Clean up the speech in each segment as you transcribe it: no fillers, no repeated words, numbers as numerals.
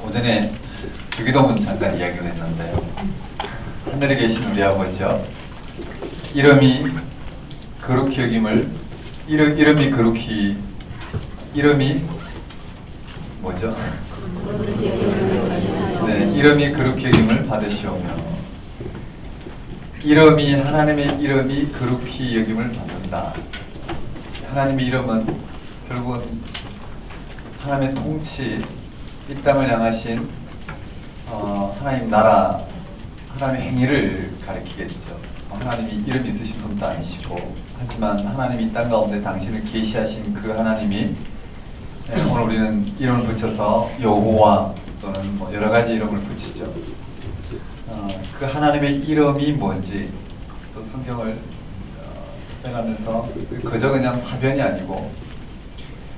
오전에 주기도문 잠깐 이야기를 했는데, 하늘에 계신 우리 아버지요, 이름이 거룩히 여김을, 이름이 뭐죠? 네, 이름이 거룩히 여김을 받으시오며, 하나님의 이름이 거룩히 여김을 받는다. 하나님의 이름은 결국은 하나님의 통치, 이 땅을 향하신 하나님 나라, 하나님의 행위를 가리키겠죠. 하나님이 이름 있으신 분도 아니시고, 하지만 하나님이 이 땅 가운데 당신을 계시하신 그 하나님이, 오늘 우리는 이름을 붙여서 여호와 또는 뭐 여러 가지 이름을 붙이죠. 그 하나님의 이름이 뭔지 또 성경을 해가면서 그저 그냥 사변이 아니고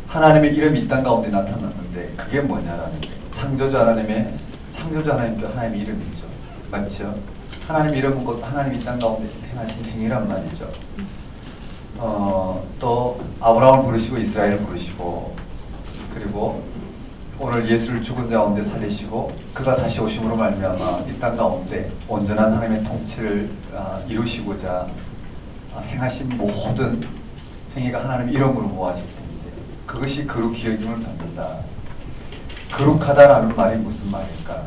하나님의 이름이 이 땅 가운데 나타났는데 그게 뭐냐라는 거예요. 창조주 하나님도 하나님의 이름이죠. 맞죠? 하나님의 이름은 곧 하나님이 이 땅 가운데 행하신 행위란 말이죠. 또 아브라함을 부르시고 이스라엘을 부르시고, 그리고 오늘 예수를 죽은 자 가운데 살리시고 그가 다시 오심으로 말미암아 이 땅 가운데 온전한 하나님의 통치를 이루시고자 행하신 모든 행위가 하나님의 이름으로 모아질 텐데, 그것이 거룩히 여김을 받는다. 거룩하다라는 말이 무슨 말일까?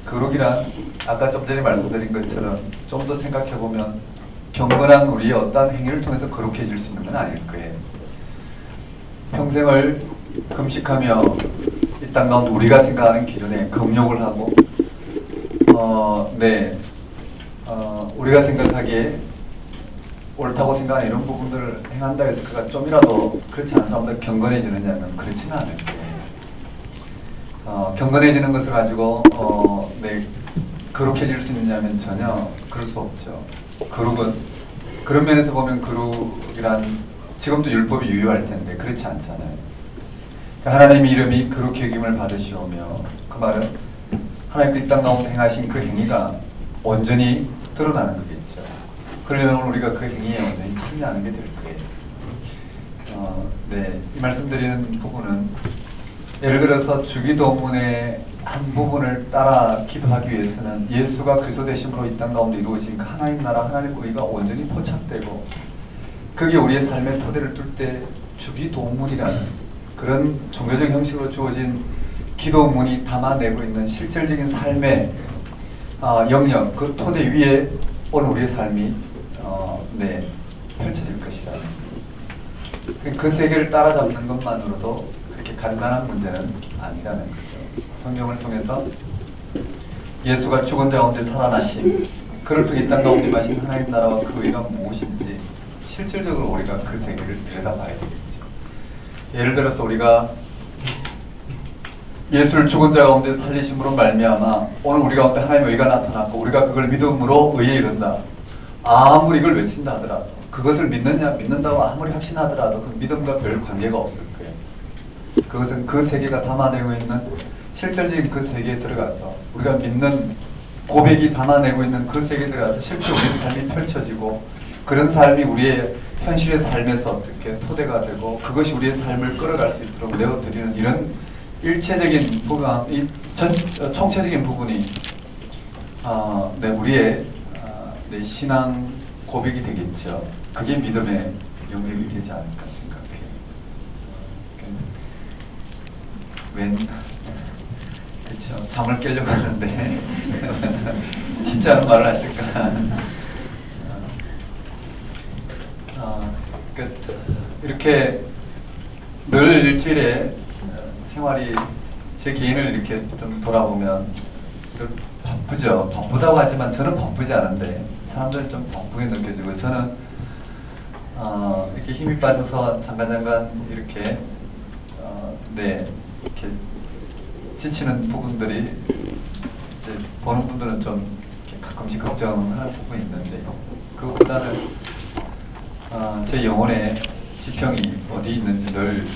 거룩이란 아까 좀 전에 말씀드린 것처럼 좀 더 생각해보면 경건한 우리의 어떠한 행위를 통해서 거룩해질 수 있는 건 아닐 거예요. 평생을 금식하며 이 땅 가운데 우리가 생각하는 기준에 금욕을 하고 우리가 생각하기에 옳다고 생각하는 이런 부분들을 행한다 해서 그가 좀이라도 그렇지 않은 사람들 경건해지느냐면 그렇지는 않을 거예요. 경건해지는 것을 가지고 거룩해질 수 있느냐면 전혀 그럴 수 없죠. 거룩은 그런 면에서 보면 거룩이란 지금도 율법이 유효할 텐데 그렇지 않잖아요. 하나님의 이름이 거룩히 여김을 받으시오며, 그 말은 하나님께 이 땅 가운데 행하신 그 행위가 온전히 드러나는 거겠죠. 그러려면 우리가 그 행위에 온전히 참여하는 게 될 거예요. 이 말씀드리는 부분은 예를 들어서 주기도문의 한 부분을 따라 기도하기 위해서는 예수가 그리스도 되심으로 이 땅 가운데 이루어진 그 하나님 나라, 하나님 의가 온전히 포착되고 그게 우리의 삶의 토대를 뚫 때 주기도문이라는 그런 종교적 형식으로 주어진 기도문이 담아내고 있는 실질적인 삶의 영역, 그 토대 위에 오늘 우리의 삶이 펼쳐질 것이다. 그 세계를 따라잡는 것만으로도 그렇게 간단한 문제는 아니라는 거죠. 성경을 통해서 예수가 죽은 자 가운데 살아나심, 그를 통해 이 땅 가운데 마신 하나님 나라와 그 의가 무엇인지 실질적으로 우리가 그 세계를 들여다봐야 되겠죠. 예를 들어서 우리가 예수를 죽은 자 가운데 살리심으로 말미암아 오늘 우리 가운데 하나님의 의가 나타났고 우리가 그걸 믿음으로 의에 이른다. 아무리 이걸 외친다 하더라도, 그것을 믿는다고 아무리 확신하더라도 그 믿음과 별 관계가 없을 거예요. 그것은 그 세계가 담아내고 있는 실질적인 그 세계에 들어가서 우리가 믿는 고백이 담아내고 있는 그 세계에 들어가서 실제 우리의 삶이 펼쳐지고, 그런 삶이 우리의 현실의 삶에서 어떻게 토대가 되고 그것이 우리의 삶을 끌어갈 수 있도록 내어드리는 이런 일체적인 부분, 총체적인 부분이 우리의 신앙 고백이 되겠죠. 그게 믿음의 영역이 되지 않을까 생각해요. 그렇죠. 잠을 깨려고 하는데 쉽지 않은 말을 하실까. 이렇게 늘 일주일에 생활이 제 개인을 이렇게 좀 돌아보면 바쁘죠. 바쁘다고 하지만 저는 바쁘지 않은데 사람들은 좀 바쁘게 느껴지고, 저는 이렇게 힘이 빠져서 잠깐 이렇게 이렇게 지치는 부분들이 이제 보는 분들은 좀 이렇게 가끔씩 걱정하는 부분이 있는데, 그것보다는 제 영혼의 지평이 어디 있는지 늘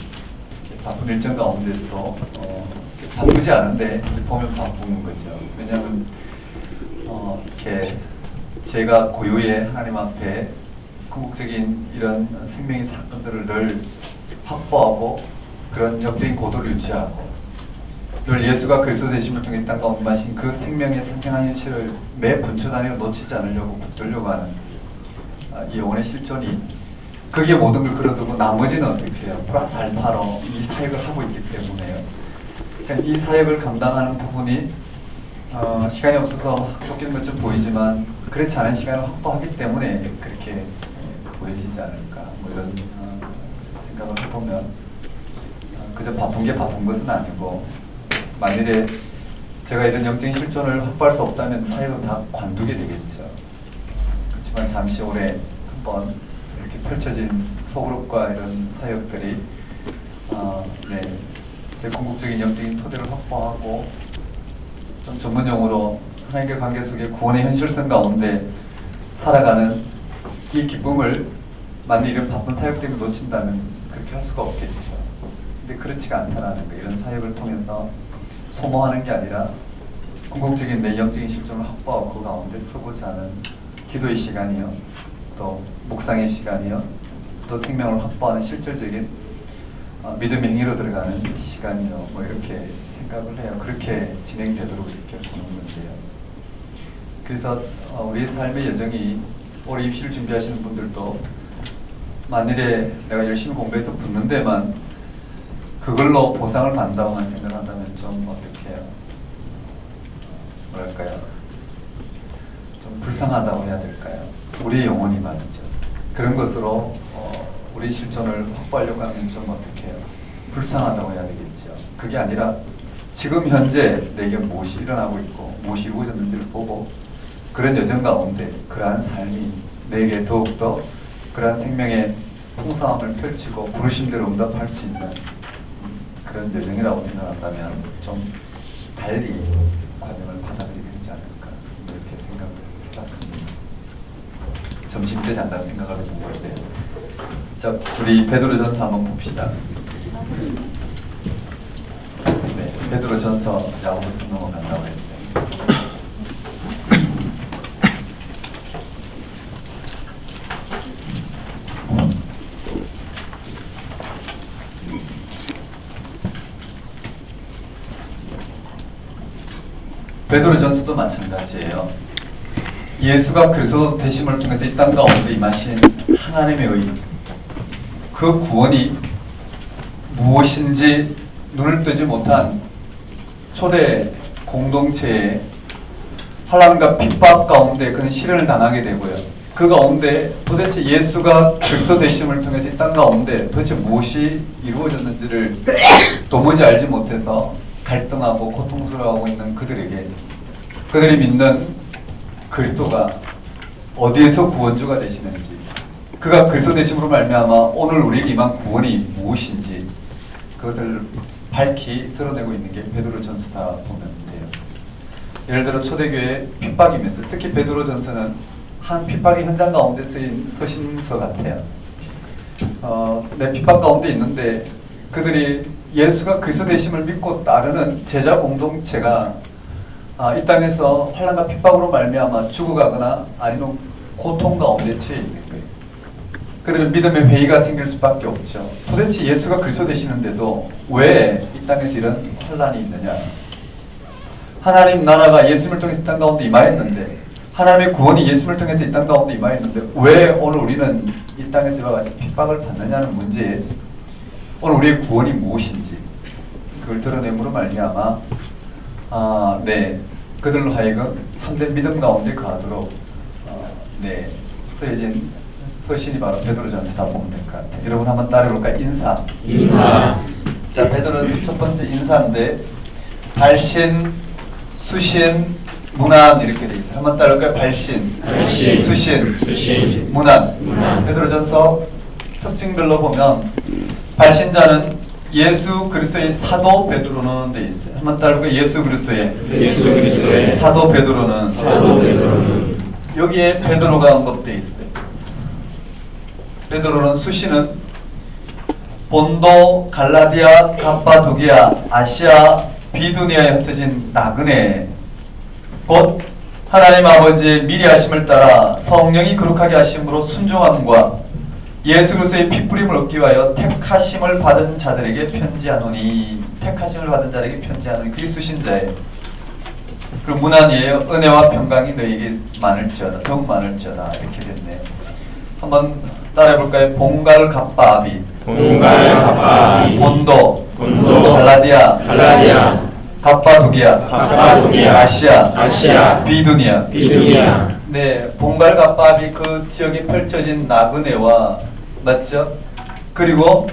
바쁜 일정 가운데서도 바쁘지 않은데 보면 바쁜 거죠. 왜냐하면 이렇게 제가 고유의 하나님 앞에 궁극적인 이런 생명의 사건들을 늘 확보하고 그런 영적인 고도를 유지하고 늘 예수가 그리스도 되심을 통해 이 땅 가운데 마신 그 생명의 생생한 현실을 매 분초 단위로 놓치지 않으려고 붙들려고 하는 이 영혼의 실존이, 그게 모든 걸 걸어두고 나머지는 어떻게 해요? 플러스 알파로 이 사역을 하고 있기 때문에요. 그러니까 이 사역을 감당하는 부분이 시간이 없어서 쫓기는 것처럼 보이지만 그렇지 않은 시간을 확보하기 때문에 그렇게 보여지지 않을까, 뭐 이런 생각을 해보면 그저 바쁜 게 바쁜 것은 아니고, 만일에 제가 이런 영적인 실존을 확보할 수 없다면 사역은 다 관두게 되겠죠. 그렇지만 잠시 오래 한번 이렇게 펼쳐진 소그룹과 이런 사역들이 제 궁극적인 영적인 토대를 확보하고 좀 전문용어로 하나님과 관계 속에 구원의 현실성 가운데 살아가는 이 기쁨을 만약 이런 바쁜 사역 때문에 놓친다면 그렇게 할 수가 없겠죠. 근데 그렇지가 않다라는 거, 이런 사역을 통해서 소모하는 게 아니라 궁극적인 내 영적인 실존을 확보하고 그 가운데 서고자 하는 기도의 시간이요, 또 묵상의 시간이요, 또 생명을 확보하는 실질적인 믿음의 행위로 들어가는 시간이요, 뭐 이렇게 생각을 해요. 그렇게 진행되도록 이렇게 보는 건데요. 그래서 우리의 삶의 여정이, 올해 입시를 준비하시는 분들도 만일에 내가 열심히 공부해서 붙는 데만 그걸로 보상을 받는다고만 생각한다면 좀 어떻게 해요? 뭐랄까요? 좀 불쌍하다고 해야 될까요? 우리의 영혼이 말이죠. 그런 것으로 우리 실존을 확보하려고 하면 좀 어떻게 해요? 불쌍하다고 해야 되겠죠. 그게 아니라 지금 현재 내게 무엇이 일어나고 있고 무엇이 이루어졌는지를 보고 그런 여정 가운데 그러한 삶이 내게 더욱더 그러한 생명의 풍성함을 펼치고 부르심대로 응답할 수 있는 그런 여정이라고 생각한다면 좀 달리 과정을 받아들이게 되지 않을까, 이렇게 생각을 해봤습니다. 점심때 잔다는 생각을 해본 건데, 자, 우리 베드로전서 한번 봅시다. 네, 베드로전서 야고보서 넘어간다고 했어요. 베드로전서도 마찬가지예요. 예수가 그리스도 되심을 통해서 이 땅 가운데 임하신 하나님의 의, 그 구원이 무엇인지 눈을 뜨지 못한 초대 공동체의 환난과 핍박 가운데 그는 시련을 당하게 되고요. 그 가운데 도대체 예수가 그리스도 되심을 통해서 이 땅 가운데 도대체 무엇이 이루어졌는지를 도무지 알지 못해서 갈등하고 고통스러워하고 있는 그들에게, 그들이 믿는 그리스도가 어디에서 구원주가 되시는지, 그가 그리스도 되심으로 말미암아 오늘 우리에게 임한 구원이 무엇인지 그것을 밝히 드러내고 있는 게 베드로전서다 보면 돼요. 예를 들어 초대교회 핍박이 임했어. 특히 베드로전서는 한 핍박의 현장 가운데 쓰인 서신서 같아요. 내 핍박 가운데 있는데 그들이 예수가 그리스도 되심을 믿고 따르는 제자 공동체가 이 땅에서 환난과 핍박으로 말미암아 죽어가거나 아니면 고통 가운데 처해 있는 거예요. 그들은 믿음의 회의가 생길 수밖에 없죠. 도대체 예수가 그리스도 되시는데도 왜 이 땅에서 이런 환난이 있느냐? 하나님 나라가 예수님을 통해서 이 땅 가운데 임하였는데, 하나님의 구원이 예수님을 통해서 이 땅 가운데 임하였는데 왜 오늘 우리는 이 땅에서 이와 같이 핍박을 받느냐는 문제에 오늘 우리의 구원이 무엇인지 그걸 드러내므로 말미암아 그들로 하여금 참된 믿음 가운데 가도록 쓰여진 서신이 바로 베드로전서다 보면 될 것 같아요. 여러분 한번 따라해볼까요? 인사. 자, 베드로전서 첫 번째 인사인데 발신, 수신, 문안 이렇게 돼 있어요. 한번 따라해볼까요? 발신, 수신, 문안. 베드로전서 특징별로 보면 발신자는 예수 그리스도의 사도 베드로는 돼 있어요. 한번 따라해볼까요? 예수 그리스도의 사도 베드로는 여기에 베드로가 언급돼 있어요. 베드로는 수시는 본도, 갈라디아, 갑바도기아, 아시아, 비두니아에 흩어진 나그네, 곧 하나님 아버지의 미리 하심을 따라 성령이 거룩하게 하심으로 순종함과 예수 그리스도의 핏부림을 얻기 위하여 택하심을 받은 자들에게 편지하노니. 택하심을 받은 자들에게 편지하노니. 그게 수신자예요. 그리고 문안이에요. 은혜와 평강이 너희에게 많을지어다. 더욱 많을지어다. 이렇게 됐네요. 한번 따라해볼까요? 봉갈 갑바아비, 본도, 갈라디아, 갑바도기아, 아시아, 비두니아. 네, 봉갈 갑바아비 그 지역에 펼쳐진 나그네와 맞죠? 그리고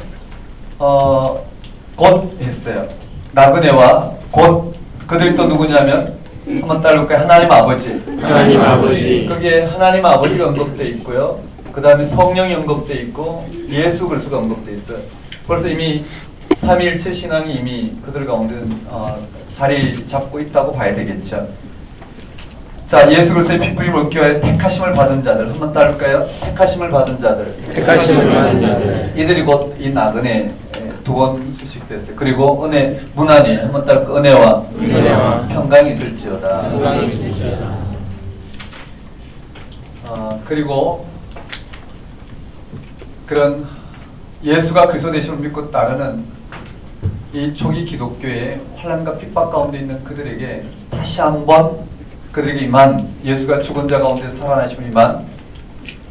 곧 했어요. 나그네와 곧 그들이 또 누구냐면 한번 따라볼까요? 하나님 아버지. 거기에 하나님 아버지가 언급되어 있고요. 그 다음에 성령이 언급되어 있고 예수 그리스도가 언급되어 있어요. 벌써 이미 삼위일체 신앙이 이미 그들 가운데 자리 잡고 있다고 봐야 되겠죠. 자, 예수 그리스도의 핏부림을 얻기 위하여 택하심을 받은 자들 한번 따를까요? 택하심을 받은 자들. 이들이 곧 이 나그네 두 번 수식됐어요. 그리고 은혜 문안이 한번 따를까? 은혜와 평강이 있을지어다. 그리고 그런 예수가 그리스도 되심을 믿고 따르는 이 초기 기독교의 환난과 핍박 가운데 있는 그들에게 다시 한번 그들에게 임한 예수가 죽은 자 가운데 살아나심을 임한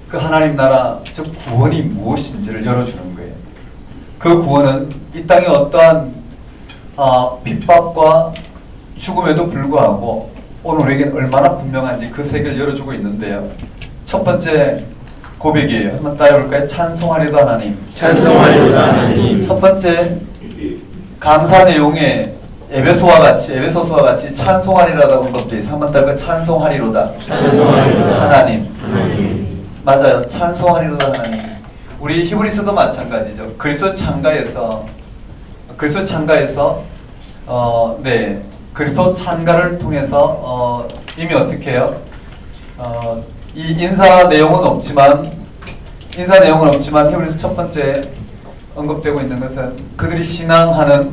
그 하나님 나라 즉 구원이 무엇인지를 열어주는 거예요. 그 구원은 이 땅에 어떠한 핍박과 죽음에도 불구하고 오늘 우리에게는 얼마나 분명한지 그 세계를 열어주고 있는데요. 첫 번째 고백이에요. 한번 따라해볼까요? 찬송하리로다 하나님. 첫 번째 감사 내용에 에베소서와 같이 찬송하리로다가 언급되어 있어요. 한번 따라해볼까요? 찬송하리로다 하나님. 맞아요. 찬송하리로다 하나님. 우리 히브리서도 마찬가지죠. 그리스도 창가에서 그리스도 찬가를 통해서 이미 어떻게 해요? 이 인사 내용은 없지만 히브리서 첫 번째 언급되고 있는 것은 그들이 신앙하는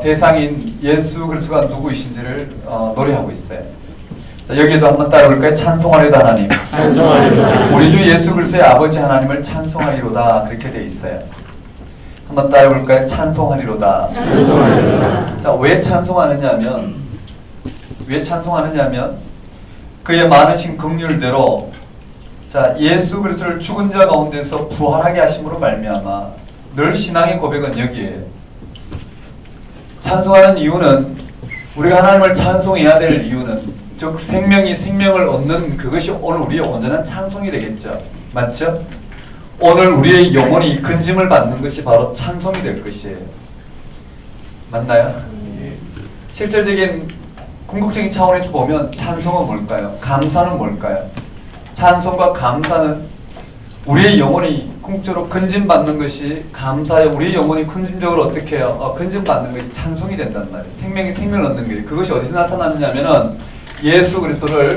대상인 예수 그리스도가 누구이신지를 노래하고 있어요. 자, 여기에도 한번 따라볼까요? 찬송하리로다 하나님. 우리 주 예수 그리스도의 아버지 하나님을 찬송하리로다 그렇게 되어 있어요. 한번 따라볼까요? 찬송하리로다. 자, 왜 찬송하느냐면 그의 많으신 긍휼대로 자 예수 그리스도를 죽은 자 가운데서 부활하게 하심으로 말미암아 늘 신앙의 고백은 여기에요. 찬송하는 이유는 우리가 하나님을 찬송해야 될 이유는 즉 생명이 생명을 얻는 그것이 오늘 우리의 온전한 찬송이 되겠죠. 맞죠? 오늘 우리의 영혼이 근짐을 받는 것이 바로 찬송이 될 것이에요. 맞나요? 실질적인 궁극적인 차원에서 보면 찬송은 뭘까요? 감사는 뭘까요? 찬송과 감사는 우리의 영혼이 궁극적으로 근짐받는 것이 감사예요. 우리의 영혼이 근짐적으로 어떻게 해요? 근짐받는 것이 찬송이 된단 말이에요. 생명이 생명을 얻는 거예요. 그것이 어디서 나타나느냐면은 예수 그리스도를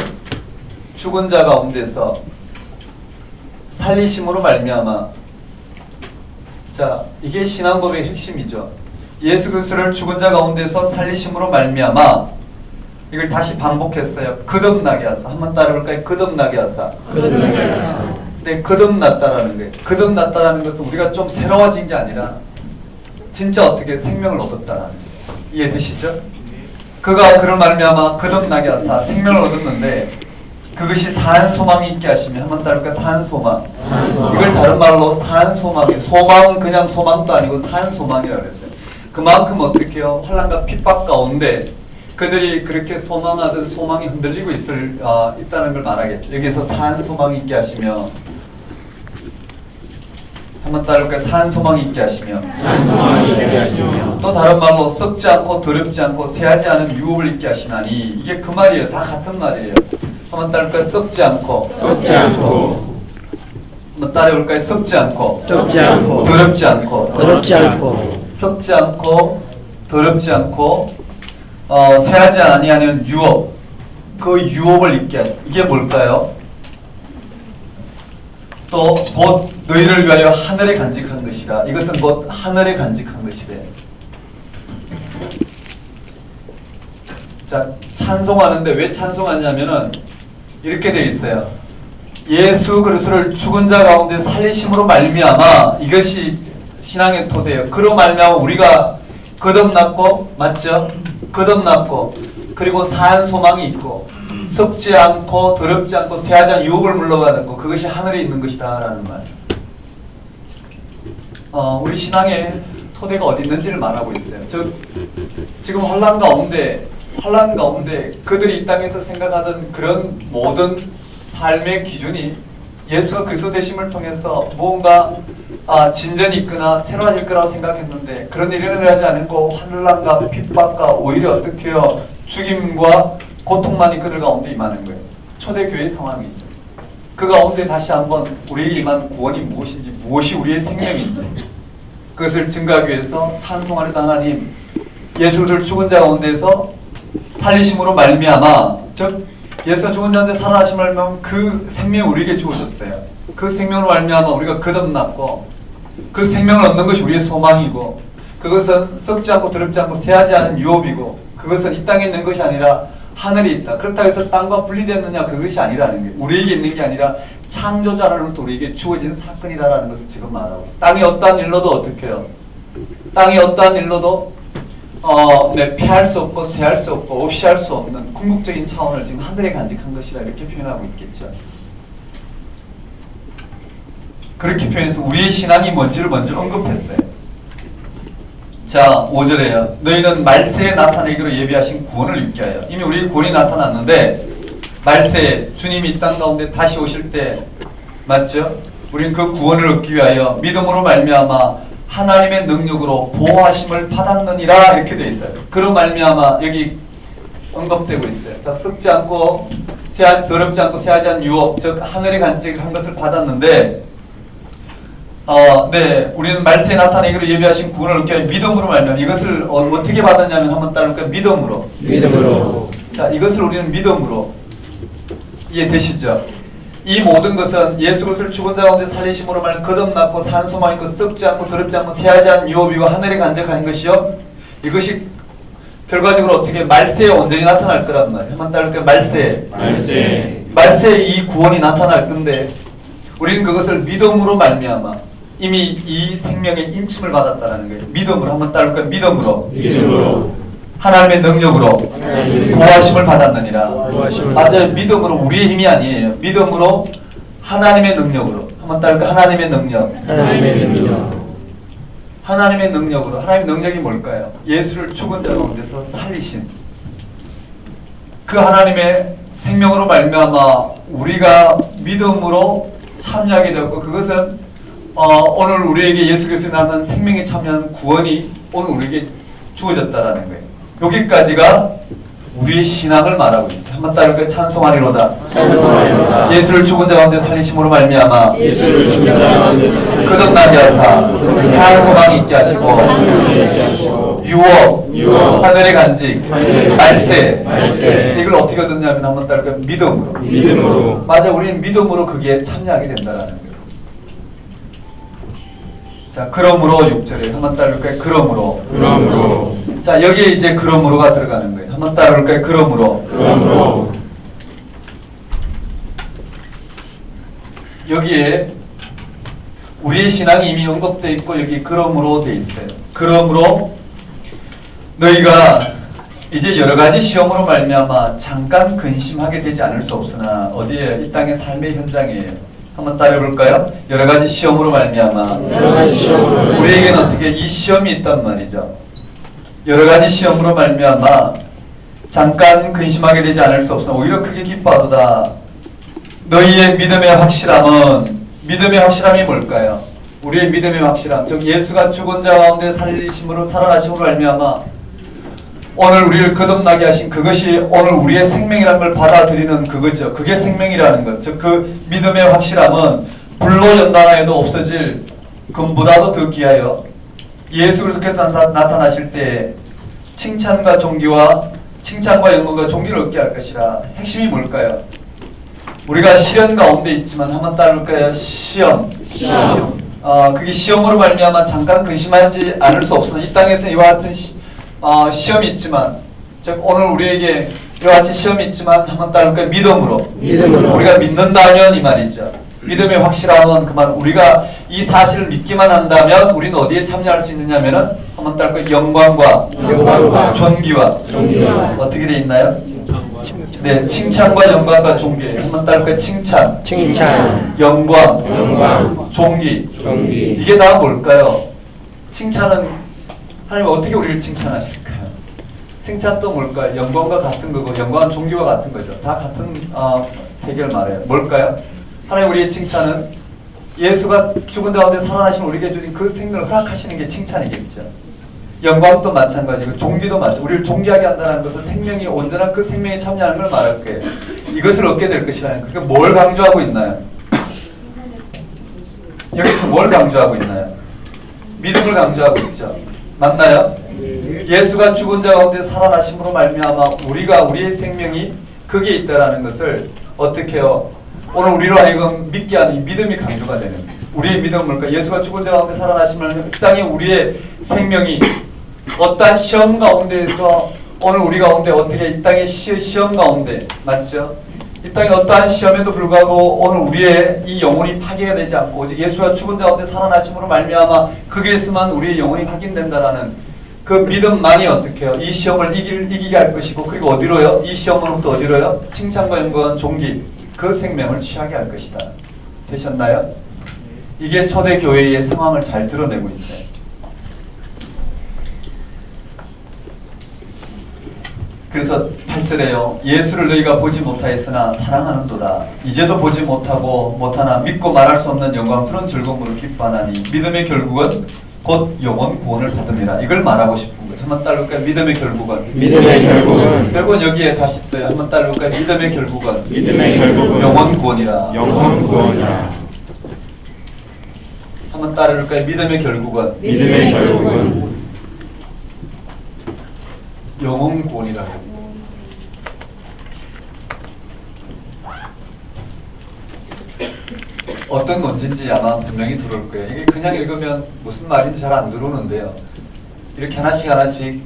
죽은 자 가운데서 살리심으로 말미암아 자 이게 신앙 고백의 핵심이죠. 예수 그리스도를 죽은 자 가운데서 살리심으로 말미암아 이걸 다시 반복했어요. 거듭나게 하사. 한번 따라볼까요? 거듭나게 하사. 네, 거듭났다라는 거예요. 거듭났다라는 것은 우리가 좀 새로워진 게 아니라 진짜 어떻게 생명을 얻었다라는 거예요. 이해되시죠? 그가 그런 말미암아 거듭나게 하사 생명을 얻었는데 그것이 산 소망이 있게 하시면 한번 따라볼까요? 산 소망. 이걸 다른 말로 산 소망이에요. 소망은 그냥 소망도 아니고 산 소망이라고 그랬어요. 그만큼 어떻게 해요? 환난과 핍박 가운데 그들이 그렇게 소망하던 소망이 흔들리고 있다는 걸 말하겠죠. 여기에서 산 소망이 있게 하시며 한번 따라볼까요? 산 소망이 있게 하시며 또 다른 말로 썩지 않고 더럽지 않고 새하지 않은 유업을 있게 하시나니 이게 그 말이에요. 다 같은 말이에요. 한번 따라볼까요? 썩지 않고 한번 따라볼까요? 썩지 않고 더럽지 않고 썩지 않고 더럽지 않고 새하지 아니하는 유업 그 유업을 있게 하는 이게 뭘까요? 또 곧 너희를 위하여 하늘에 간직한 것이라 이것은 곧 하늘에 간직한 것이래. 자 찬송하는데 왜 찬송하냐면은 이렇게 돼 있어요. 예수 그리스도를 죽은 자 가운데 살리심으로 말미암아 이것이 신앙의 토대예요. 그로 말미암아 우리가 거듭났고, 맞죠? 거듭났고, 그리고 산 소망이 있고, 썩지 않고 더럽지 않고 쇠하지 않은 유업을 물러받았고, 그것이 하늘에 있는 것이다라는 말. 우리 신앙의 토대가 어디 있는지를 말하고 있어요. 지금 환난 가운데 그들이 이 땅에서 생각하던 그런 모든 삶의 기준이 예수가 그리스도 되심을 통해서 무언가 진전이 있거나 새로워질 거라고 생각했는데 그런 일이 일어나지 않고 환난과 핍박과 오히려 어떻게 해요? 죽임과 고통만이 그들 가운데 임하는 거예요. 초대교회의 상황이죠. 그 가운데 다시 한번 우리에게 임한 구원이 무엇인지, 무엇이 우리의 생명인지 그것을 증거하기 위해서 찬송하는 하나님, 예수를 죽은 자 가운데서 살리심으로 말미암아, 즉 예수가 죽은 자 가운데 살아나심을 말미암아 그 생명이 우리에게 주어졌어요. 그 생명으로 말미암아 우리가 거듭났고 그 생명을 얻는 것이 우리의 소망이고 그것은 썩지 않고 더럽지 않고 쇠하지 않은 유업이고 그것은 이 땅에 있는 것이 아니라 하늘에 있다. 그렇다고 해서 땅과 분리되었느냐, 그것이 아니라는 거예요. 우리에게 있는 게 아니라 창조자 하나님으로부터 우리에게 주어진 사건이라는 것을 지금 말하고 있어요. 땅이 어떠한 일로도 어떻게 해요? 땅이 어떠한 일로도 피할 수 없고 쇠할 수 없고 없이 할 수 없는 궁극적인 차원을 지금 하늘에 간직한 것이라 이렇게 표현하고 있겠죠. 그렇게 표현해서 우리의 신앙이 뭔지를 먼저 언급했어요. 자, 5절에요. 너희는 말세에 나타내기로 예비하신 구원을 입게 하여. 이미 우리의 구원이 나타났는데 말세에 주님이 이 땅 가운데 다시 오실 때, 맞죠? 우리는 그 구원을 얻기 위하여 믿음으로 말미암아 하나님의 능력으로 보호하심을 받았느니라 이렇게 되어 있어요. 그로 말미암아 여기 언급되고 있어요. 자, 썩지 않고 더럽지 않고 쇠하지 않은 유업, 즉 하늘의 간직한 것을 받았는데 우리는 말세에 나타내기로 예비하신 구원을 얻기 위해 믿음으로 말미암아 이것을 어떻게 받았냐면 한번 따를까요? 믿음으로. 자, 이것을 우리는 믿음으로 이해되시죠? 이 모든 것은 예수 그리스도를 죽은 자 가운데 살리심으로 말 거듭났고 산 소망이 있고 썩지 않고 더럽지 않고 쇠하지 않은 유업이고 하늘에 간직한 것이요. 이것이 결과적으로 어떻게 말세에 온전히 나타날 거란 말이에요. 한번 따를까요? 말세에 이 구원이 나타날 건데 우리는 그것을 믿음으로 말미암아 이미 이 생명의 인침을 받았다는 거예요. 믿음으로 한번 따를까요? 믿음으로. 하나님의 능력으로 보호하심을 받았느니라. 맞아요. 믿음으로 우리의 힘이 아니에요. 믿음으로 하나님의 능력으로. 한번 따를까요? 하나님의 능력. 하나님의 능력으로. 하나님의 능력이 뭘까요? 예수를 죽은 자 가운데서 살리신 그 하나님의 생명으로 말미암아 우리가 믿음으로 참여하게 되었고 그것은 오늘 우리에게 예수 그리스도에 나타난 생명에 참여한 구원이 오늘 우리에게 주어졌다라는 거예요. 여기까지가 우리의 신앙을 말하고 있어요. 한번 따를까요? 찬송하리로다. 예수를 죽은 자 가운데 살리심으로 말미암아 거듭나게 하사 산 소망이 있게 하시고 유업 하늘의 간직 말세 이걸 어떻게 얻었냐면 한번 따를까요? 믿음으로. 맞아, 우리는 믿음으로 거기에 참여하게 된다라는 거예요. 자, 그러므로 6절에 한번 따를까요? 그러므로. 자, 여기에 이제 그러므로가 들어가는 거예요. 한번 따라올까요? 그러므로. 여기에 우리의 신앙이 이미 언급되어 있고 여기 그러므로 되어 있어요. 그러므로 너희가 이제 여러 가지 시험으로 말미암아 잠깐 근심하게 되지 않을 수 없으나 어디에 이 땅의 삶의 현장이에요. 한번 따라해볼까요? 여러 가지 시험으로 말미암아 우리에게는 어떻게 이 시험이 있단 말이죠. 여러 가지 시험으로 말미암아 잠깐 근심하게 되지 않을 수 없으나 오히려 크게 기뻐하도다. 너희의 믿음의 확실함이 뭘까요? 우리의 믿음의 확실함, 즉 예수가 죽은 자 가운데 살아나심으로 말미암아 오늘 우리를 거듭나게 하신 그것이 오늘 우리의 생명이라는 걸 받아들이는 그거죠. 그게 생명이라는 것. 즉 그 믿음의 확실함은 불로 연단하여도 없어질 금보다도 더 귀하여 예수 그리스도께서 나타나실 때 칭찬과 영광과 존귀를 얻게 할 것이라. 핵심이 뭘까요? 우리가 시련 가운데 있지만 한번 따를까요? 시험. 그게 시험으로 말미암아 잠깐 근심하지 않을 수 없으나 이 땅에서 이와 같은 시험이 있지만 즉 오늘 우리에게 이와 같이 시험이 있지만 한번 따를까요? 믿음으로. 믿음으로. 우리가 믿는다면 이 말이죠. 믿음의 확실함은 그만 우리가 이 사실을 믿기만 한다면 우리는 어디에 참여할 수 있느냐면은 한번 따를까요? 영광과 존귀와 어떻게 돼 있나요? 네, 칭찬과 영광과 존귀. 한번 따를까요? 칭찬, 영광, 존귀. 이게 다 뭘까요? 칭찬은 하나님 어떻게 우리를 칭찬하실까요? 칭찬 또 뭘까요? 영광과 같은 거고 영광은 존귀와 같은 거죠. 다 같은 세계를 말해요. 뭘까요? 하나님 우리의 칭찬은 예수가 죽은 가운데 살아나신 우리에게 주신 그 생명을 허락하시는 게 칭찬이겠죠. 영광도 마찬가지고 존귀도 마찬가지고 우리를 존귀하게 한다는 것은 생명이 온전한 그 생명에 참여하는 걸 말할 거예요. 이것을 얻게 될 것이라는 거예요. 그러니까 뭘 강조하고 있나요? 여기서 뭘 강조하고 있나요? 믿음을 강조하고 있죠. 맞나요? 예수가 죽은 자 가운데 살아나심으로 말미암아 우리가 우리의 생명이 거기에 있다라는 것을 어떻게 해요? 오늘 우리로 하여금 믿게 하는 이 믿음이 강조가 되는 우리의 믿음은 뭘까? 예수가 죽은 자 가운데 살아나심을 이 땅에 우리의 생명이 어떠한 시험 가운데에서 오늘 우리 가운데 어떻게 이 땅의 시험 가운데 맞죠? 이 땅에 어떠한 시험에도 불구하고 오늘 우리의 이 영혼이 파괴가 되지 않고 오직 예수가 죽은 자 가운데 살아나심으로 말미암아 거기에서만 우리의 영혼이 확인된다라는 그 믿음만이 어떻게 해요? 이 시험을 이기게 할 것이고 그리고 어디로요? 이 시험으로부터 어디로요? 칭찬과 영광 존귀 그 생명을 취하게 할 것이다. 되셨나요? 이게 초대교회의 상황을 잘 드러내고 있어요. 그래서 8절에요. 예수를 너희가 보지 못하였으나 사랑하는도다. 이제도 보지 못하나 믿고 말할 수 없는 영광스러운 즐거움으로 기뻐하나니 믿음의 결국은 곧 영원 구원을 받음이라. 이걸 말하고 싶은 거예요. 한번 따라볼까요? 믿음의 결국은. 결국은 여기에 다시 또 한번 따라볼까요? 믿음의 결국은. 영원 구원이라. 한번 따라볼까요? 믿음의 결국은. 영원 구원이라고. 어떤 문제인지 아마 분명히 들어올 거예요. 이게 그냥 읽으면 무슨 말인지 잘 안 들어오는데요. 이렇게 하나씩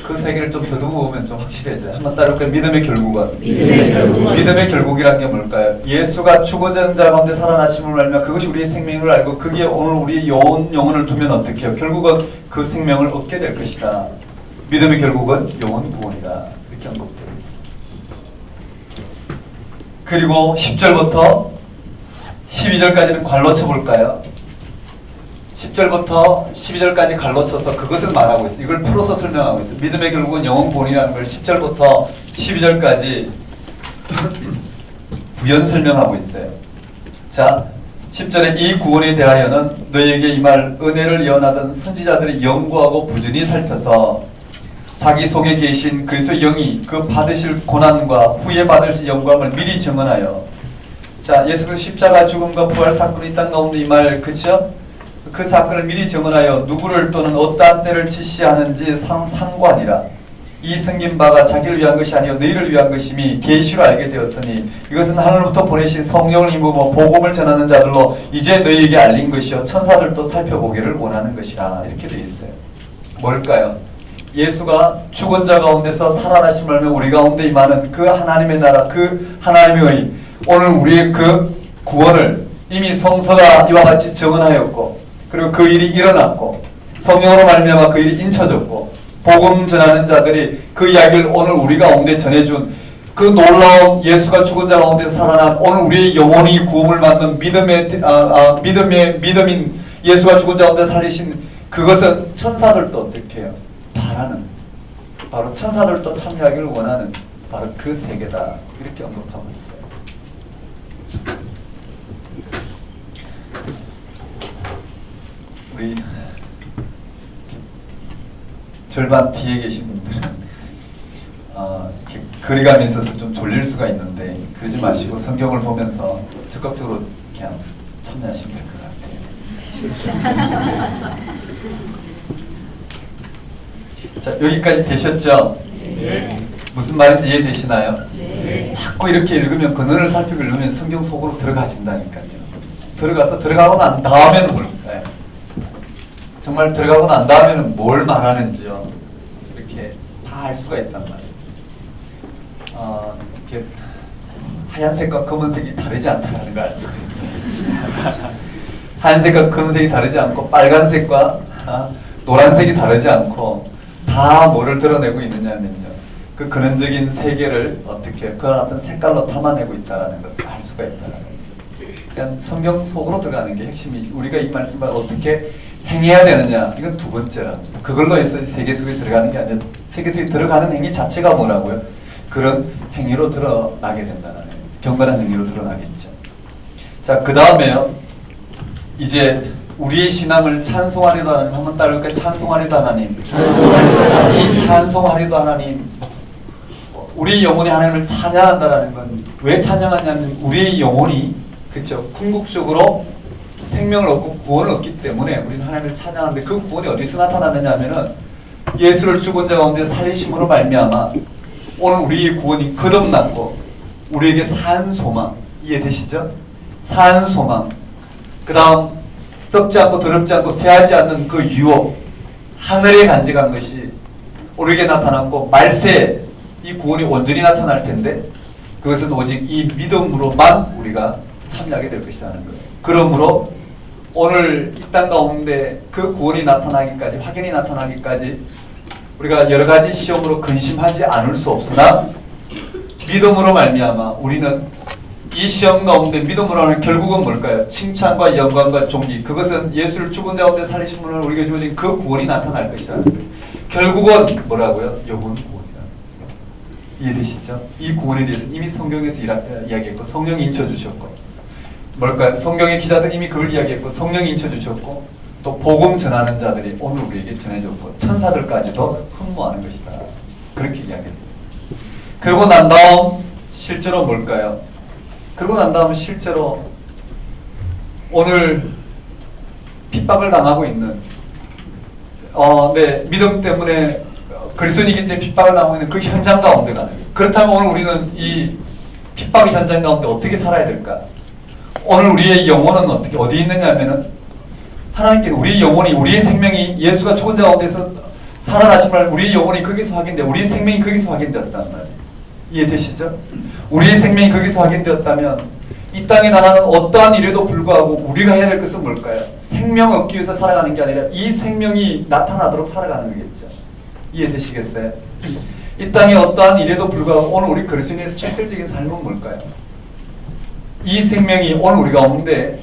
그 세계를 좀 더듬어 보면 좀 확실해져요. 한번 따라볼까요? 믿음의 결국은. 믿음의 결국이란 게 뭘까요? 예수가 죽은 자 가운데 살아나심을 알면 그것이 우리의 생명을 알고 거기에 오늘 우리의 영혼을 두면 어떻게 해요? 결국은 그 생명을 얻게 될 것이다. 믿음의 결국은 영원 구원이다. 이렇게 언급되어 있습니다. 그리고 10절부터 12절까지는 갈로 쳐볼까요? 10절부터 12절까지 갈로 쳐서 그것을 말하고 있어요. 이걸 풀어서 설명하고 있어요. 믿음의 결국은 영원 구원이라는 걸 10절부터 12절까지 부연 설명하고 있어요. 자, 10절에 이 구원에 대하여는 너희에게 임할 은혜를 예언하던 선지자들이 연구하고 부지런히 살펴서 자기 속에 계신 그리스도의 영이 그 받으실 고난과 후에 받으실 영광을 미리 증언하여. 자, 예수 그리스도 십자가 죽음과 부활 사건이 이 땅 가운데 임할 그쵸? 그 사건을 미리 증언하여 누구를 또는 어떠한 때를 지시하는지 상관이라. 이 생긴 바가 자기를 위한 것이 아니요 너희를 위한 것임이 계시로 알게 되었으니 이것은 하늘로부터 보내신 성령을 입으며 복음을 전하는 자들로 이제 너희에게 알린 것이요 천사들도 살펴보기를 원하는 것이라. 이렇게 되어 있어요. 뭘까요? 예수가 죽은 자 가운데서 살아나심을 알면 우리 가운데 임하는 그 하나님의 나라, 그 하나님의 의, 오늘 우리의 그 구원을 이미 성서가 이와 같이 증언하였고 그리고 그 일이 일어났고 성령으로 말미암아 그 일이 인쳐졌고 복음 전하는 자들이 그 이야기를 오늘 우리 가운데 전해준 그 놀라운 예수가 죽은 자 가운데 살아난 오늘 우리의 영혼이 구원을 받는 믿음인 예수가 죽은 자 가운데 살리신 그것은 천사들도 어떻게 해요? 바라는, 바로 천사들도 참여하기를 원하는 바로 그 세계다. 이렇게 언급하고 있어요. 우리 절반 뒤에 계신 분들은 거리감이 있어서 좀 졸릴 수가 있는데 그러지 마시고 성경을 보면서 적극적으로 그냥 참여하시면 될 것 같아요. 자, 여기까지 되셨죠? 네. 무슨 말인지 이해되시나요? 네. 자꾸 이렇게 읽으면 근원을 살피고 읽으면 성경 속으로 들어가신다니까요. 들어가고 난 다음에는 뭘까요? 정말 들어가고 난 다음에는 뭘 말하는지요. 이렇게 다 알 수가 있단 말이에요. 이렇게 하얀색과 검은색이 다르지 않다는 걸 알 수가 있어요. 하얀색과 검은색이 다르지 않고 빨간색과 노란색이 다르지 않고 다 뭐를 드러내고 있느냐면요. 그 근원적인 세계를 어떻게 그 어떤 색깔로 담아내고 있다는 것을 알 수가 있다는 거예요. 그러니까 성경 속으로 들어가는 게 핵심이 우리가 이 말씀을 어떻게 행해야 되느냐 이건 두 번째라. 그걸로 해서 세계 속에 들어가는 게 아니라 세계 속에 들어가는 행위 자체가 뭐라고요? 그런 행위로 드러나게 된다는 거예요. 경건한 행위로 드러나겠죠. 자, 그 다음에요. 이제 우리의 신앙을 찬송하리도 하나님 한번 따라올까요? 찬송하리도 하나님. 이 찬송하리도 하나님. 우리 영혼이 하나님을 찬양한다라는 건 왜 찬양하냐면 우리의 영혼이 그렇죠. 궁극적으로 생명을 얻고 구원을 얻기 때문에 우리는 하나님을 찬양하는데 그 구원이 어디서 나타나느냐 하면은 예수를 죽은 자 가운데 살리심으로 말미암아 오늘 우리의 구원이 거듭났고 우리에게 산 소망 이해되시죠? 산 소망 그 다음 썩지 않고 더럽지 않고 새하지 않는 그 유업 하늘에 간직한 것이 우리에게 나타났고 말세 이 구원이 온전히 나타날 텐데 그것은 오직 이 믿음으로만 우리가 참여하게 될 것이라는 거예요. 그러므로 오늘 이 땅 가운데 그 구원이 나타나기까지 확연히 나타나기까지 우리가 여러 가지 시험으로 근심하지 않을 수 없으나 믿음으로 말미암아 우리는 이 시험 가운데 믿음으로 하는 결국은 뭘까요? 칭찬과 영광과 존귀 그것은 예수를 죽은 자 가운데 살리신 분을 우리에게 주어진 그 구원이 나타날 것이라는 거예요. 결국은 뭐라고요? 영혼 구원이다. 이해되시죠? 이 구원에 대해서 이미 성경에서 이야기했고 성령이 인쳐주셨고 뭘까요? 성경의 기자들이 이미 그걸 이야기했고 성령이 인쳐주셨고 또 복음 전하는 자들이 오늘 우리에게 전해줬고 천사들까지도 흠모하는 것이다. 그렇게 이야기했어요. 그러고 난 다음 실제로 뭘까요? 그러고 난 다음 실제로 오늘 핍박을 당하고 있는 믿음 때문에 그리스도인이기 때문에 핍박을 당하고 있는 그 현장 가운데 가는 거예요. 그렇다면 오늘 우리는 이 핍박의 현장 가운데 어떻게 살아야 될까? 오늘 우리의 영혼은 어디 있느냐 하면은 하나님께 우리의 영혼이 우리의 생명이 예수가 죽은 자 가운데서 살아나심을 우리의 영혼이 거기서 확인돼 우리의 생명이 거기서 확인되었단 말이에요. 이해되시죠? 우리의 생명이 거기서 확인되었다면 이 땅에 나가는 어떠한 일에도 불구하고 우리가 해야 될 것은 뭘까요? 생명 얻기 위해서 살아가는 게 아니라 이 생명이 나타나도록 살아가는 거겠죠. 이해되시겠어요? 이 땅에 어떠한 일에도 불구하고 오늘 우리 그리스도인의 실질적인 삶은 뭘까요? 이 생명이 오늘 우리 가운데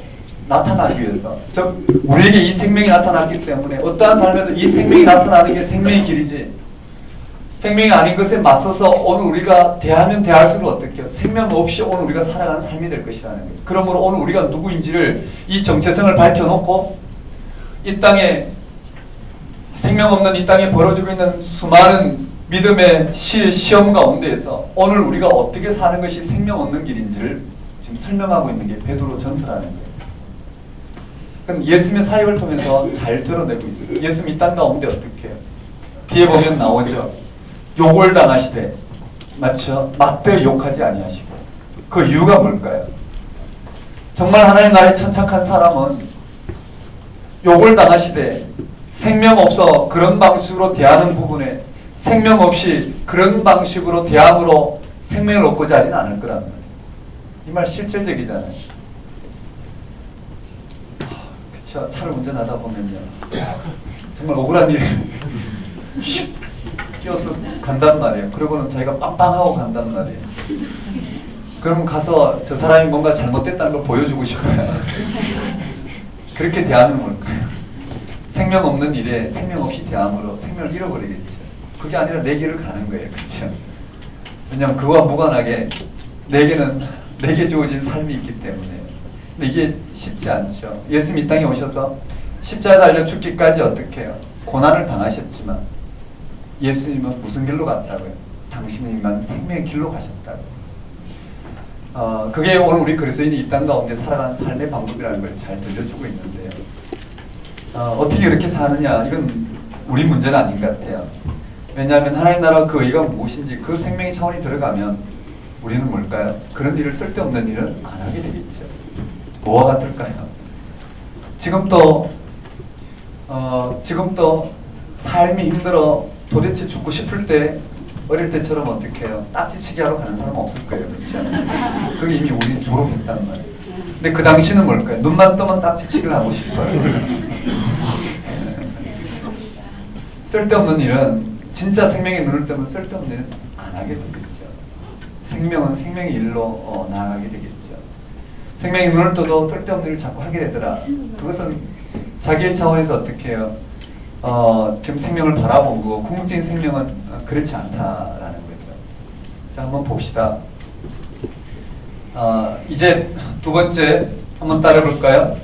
나타나기 위해서 즉 우리에게 이 생명이 나타났기 때문에 어떠한 삶에도 이 생명이 나타나는 게 생명의 길이지 생명이 아닌 것에 맞서서 오늘 우리가 대하면 대할수록 어떻게 해요? 생명 없이 오늘 우리가 살아가는 삶이 될 것이라는 거예요. 그러므로 오늘 우리가 누구인지를 이 정체성을 밝혀놓고 이 땅에 생명 없는 이 땅에 벌어지고 있는 수많은 믿음의 시험 가운데에서 오늘 우리가 어떻게 사는 것이 생명 없는 길인지를 지금 설명하고 있는 게 베드로 전서라는 거예요. 그럼 예수님의 사역을 통해서 잘 드러내고 있어요. 예수님 이 땅 가운데 어떻게 해요? 뒤에 보면 나오죠. 욕을 당하시되 맞죠? 맞대어 욕하지 아니하시고 그 이유가 뭘까요? 정말 하나님 나라에 천착한 사람은 욕을 당하시되 생명 없어 그런 방식으로 대하는 부분에 생명 없이 그런 방식으로 대함으로 생명을 얻고자 하진 않을 거란 말이에요. 이 말 실질적이잖아요. 그쵸? 차를 운전하다 보면요. 정말 억울한 일이 끼어서 간단 말이에요. 그러고는 자기가 빵빵하고 간단 말이에요. 그럼 가서 저 사람이 뭔가 잘못됐다는 걸 보여주고 싶어요. 그렇게 대하면 뭘까요? 생명 없는 일에 생명 없이 대함으로 생명을 잃어버리겠죠. 그게 아니라 내 길을 가는 거예요. 그렇죠? 왜냐하면 그와 무관하게 내게 주어진 삶이 있기 때문에. 근데 이게 쉽지 않죠. 예수님 이 땅에 오셔서 십자가에 달려 죽기까지 어떻게 해요? 고난을 당하셨지만 예수님은 무슨 길로 갔다고요? 당신은 생명의 길로 가셨다고. 그게 오늘 우리 그리스도인이 이 땅 가운데 살아가는 삶의 방법이라는 걸 잘 들려주고 있는데요. 어떻게 그렇게 사느냐? 이건 우리 문제는 아닌 것 같아요. 왜냐하면 하나님 나라 그 의가 무엇인지 그 생명의 차원이 들어가면 우리는 뭘까요? 그런 일을 쓸데없는 일은 안 하게 되겠죠. 뭐와 같을까요? 지금도 삶이 힘들어 도대체 죽고 싶을 때 어릴 때처럼 어떻게 해요? 딱지치기 하러 가는 사람은 없을 거예요. 그렇지 않아요? 그게 이미 우리 졸업했단 말이에요. 근데 그 당시는 뭘까요? 눈만 뜨면 딱지치기를 하고 싶어요. 쓸데없는 일은, 진짜 생명의 눈을 뜨면 쓸데없는 일은 안 하게 되겠죠. 생명은 생명의 일로 나아가게 되겠죠. 생명의 눈을 떠도 쓸데없는 일을 자꾸 하게 되더라. 그것은 자기의 차원에서 어떻게 해요? 지금 생명을 바라보고 궁극적인 생명은 그렇지 않다라는 거죠. 자, 한번 봅시다. 이제 두 번째 한번 따라볼까요?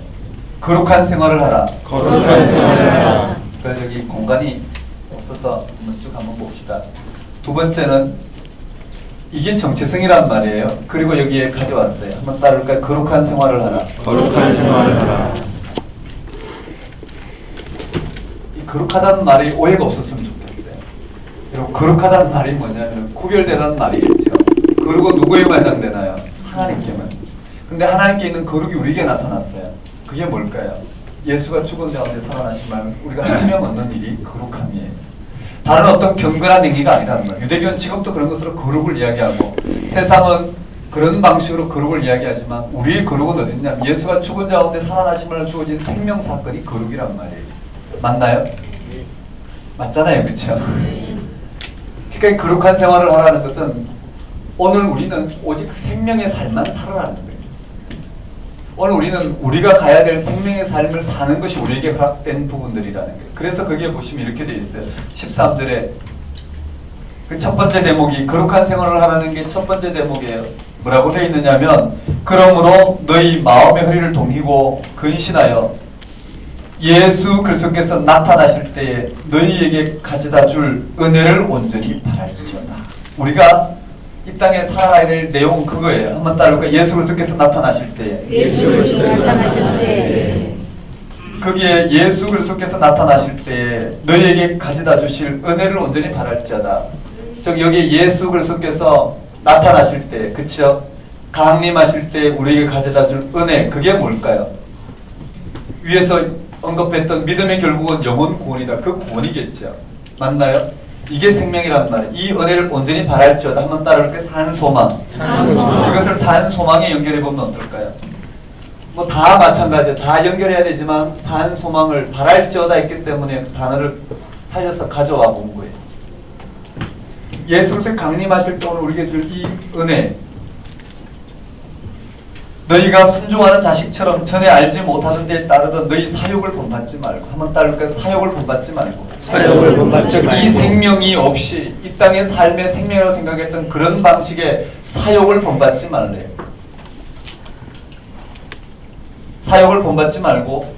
거룩한 생활을 하라. 거룩한 생활을 하라. 여기 공간이 없어서 한번 봅시다. 두 번째는 이게 정체성이란 말이에요. 그리고 여기에 가져왔어요. 한번 따라볼까요? 거룩한 생활을 하라. 거룩한 생활을 하라. 이 거룩하다는 말이 오해가 없었으면 좋겠어요. 여러분, 거룩하다는 말이 뭐냐면 구별되라는 말이겠죠. 거룩은 누구에만 해당되나요? 하나님께만. 근데 하나님께 있는 거룩이 우리에게 나타났어요. 그게 뭘까요? 예수가 죽은 가운데 살아나신 말은 우리가 생명 얻는 일이 거룩함이에요. 다른 어떤 경건한 행위가 아니라는 거예요. 유대교는 지금도 그런 것으로 거룩을 이야기하고, 세상은 그런 방식으로 거룩을 이야기하지만 우리의 거룩은 어딨냐? 예수가 죽은 자 가운데 살아나심을 주어진 생명 사건이 거룩이란 말이에요. 맞나요? 맞잖아요, 그렇죠? 그러니까 거룩한 생활을 하라는 것은 오늘 우리는 오직 생명의 삶만 살아라는 거예요. 오늘 우리는 우리가 가야 될 생명의 삶을 사는 것이 우리에게 허락된 부분들이라는 거예요. 그래서 거기에 보시면 이렇게 돼 있어요. 13절에 그 첫 번째 대목이 거룩한 생활을 하라는 게 첫 번째 대목이에요. 뭐라고 되어 있느냐면, 그러므로 너희 마음의 허리를 동이고 근신하여 예수 그리스도께서 나타나실 때에 너희에게 가져다 줄 은혜를 온전히 바랄지어다. 우리가 이 땅에 살아가야 될 내용은 그거예요. 한번 따라볼까요? 예수 그리스도께서 나타나실 때에. 예수 그리스도 나타나실 때에. 거기에 예수 그리스도께서 나타나실 때에 너희에게 가져다 주실 은혜를 온전히 바랄지어다. 즉 여기 예수 그리스도께서 나타나실 때, 그쵸? 강림하실 때 우리에게 가져다 줄 은혜, 그게 뭘까요? 위에서 언급했던 믿음의 결국은 영혼 구원이다. 그 구원이겠죠. 맞나요? 이게 생명이란 말이에요. 이 은혜를 온전히 바랄지어다. 한번 따라볼게요. 산소망. 이것을 산소망에 연결해보면 어떨까요? 뭐 다 마찬가지예요. 다 연결해야 되지만 산소망을 바랄지어다 했기 때문에 단어를 살려서 가져와 본 거예요. 예수 그리스도 강림하실 때 오늘 우리에게 줄 이 은혜, 너희가 순종하는 자식처럼 전에 알지 못하는 데에 따르던 너희 사욕을 본받지 말고, 한번 따를까요? 사욕을 본받지 말고. 사욕을 본받지 말고. 이 생명이 없이 이 땅의 삶의 생명이라고 생각했던 그런 방식의 사욕을 본받지 말래요. 사욕을 본받지 말고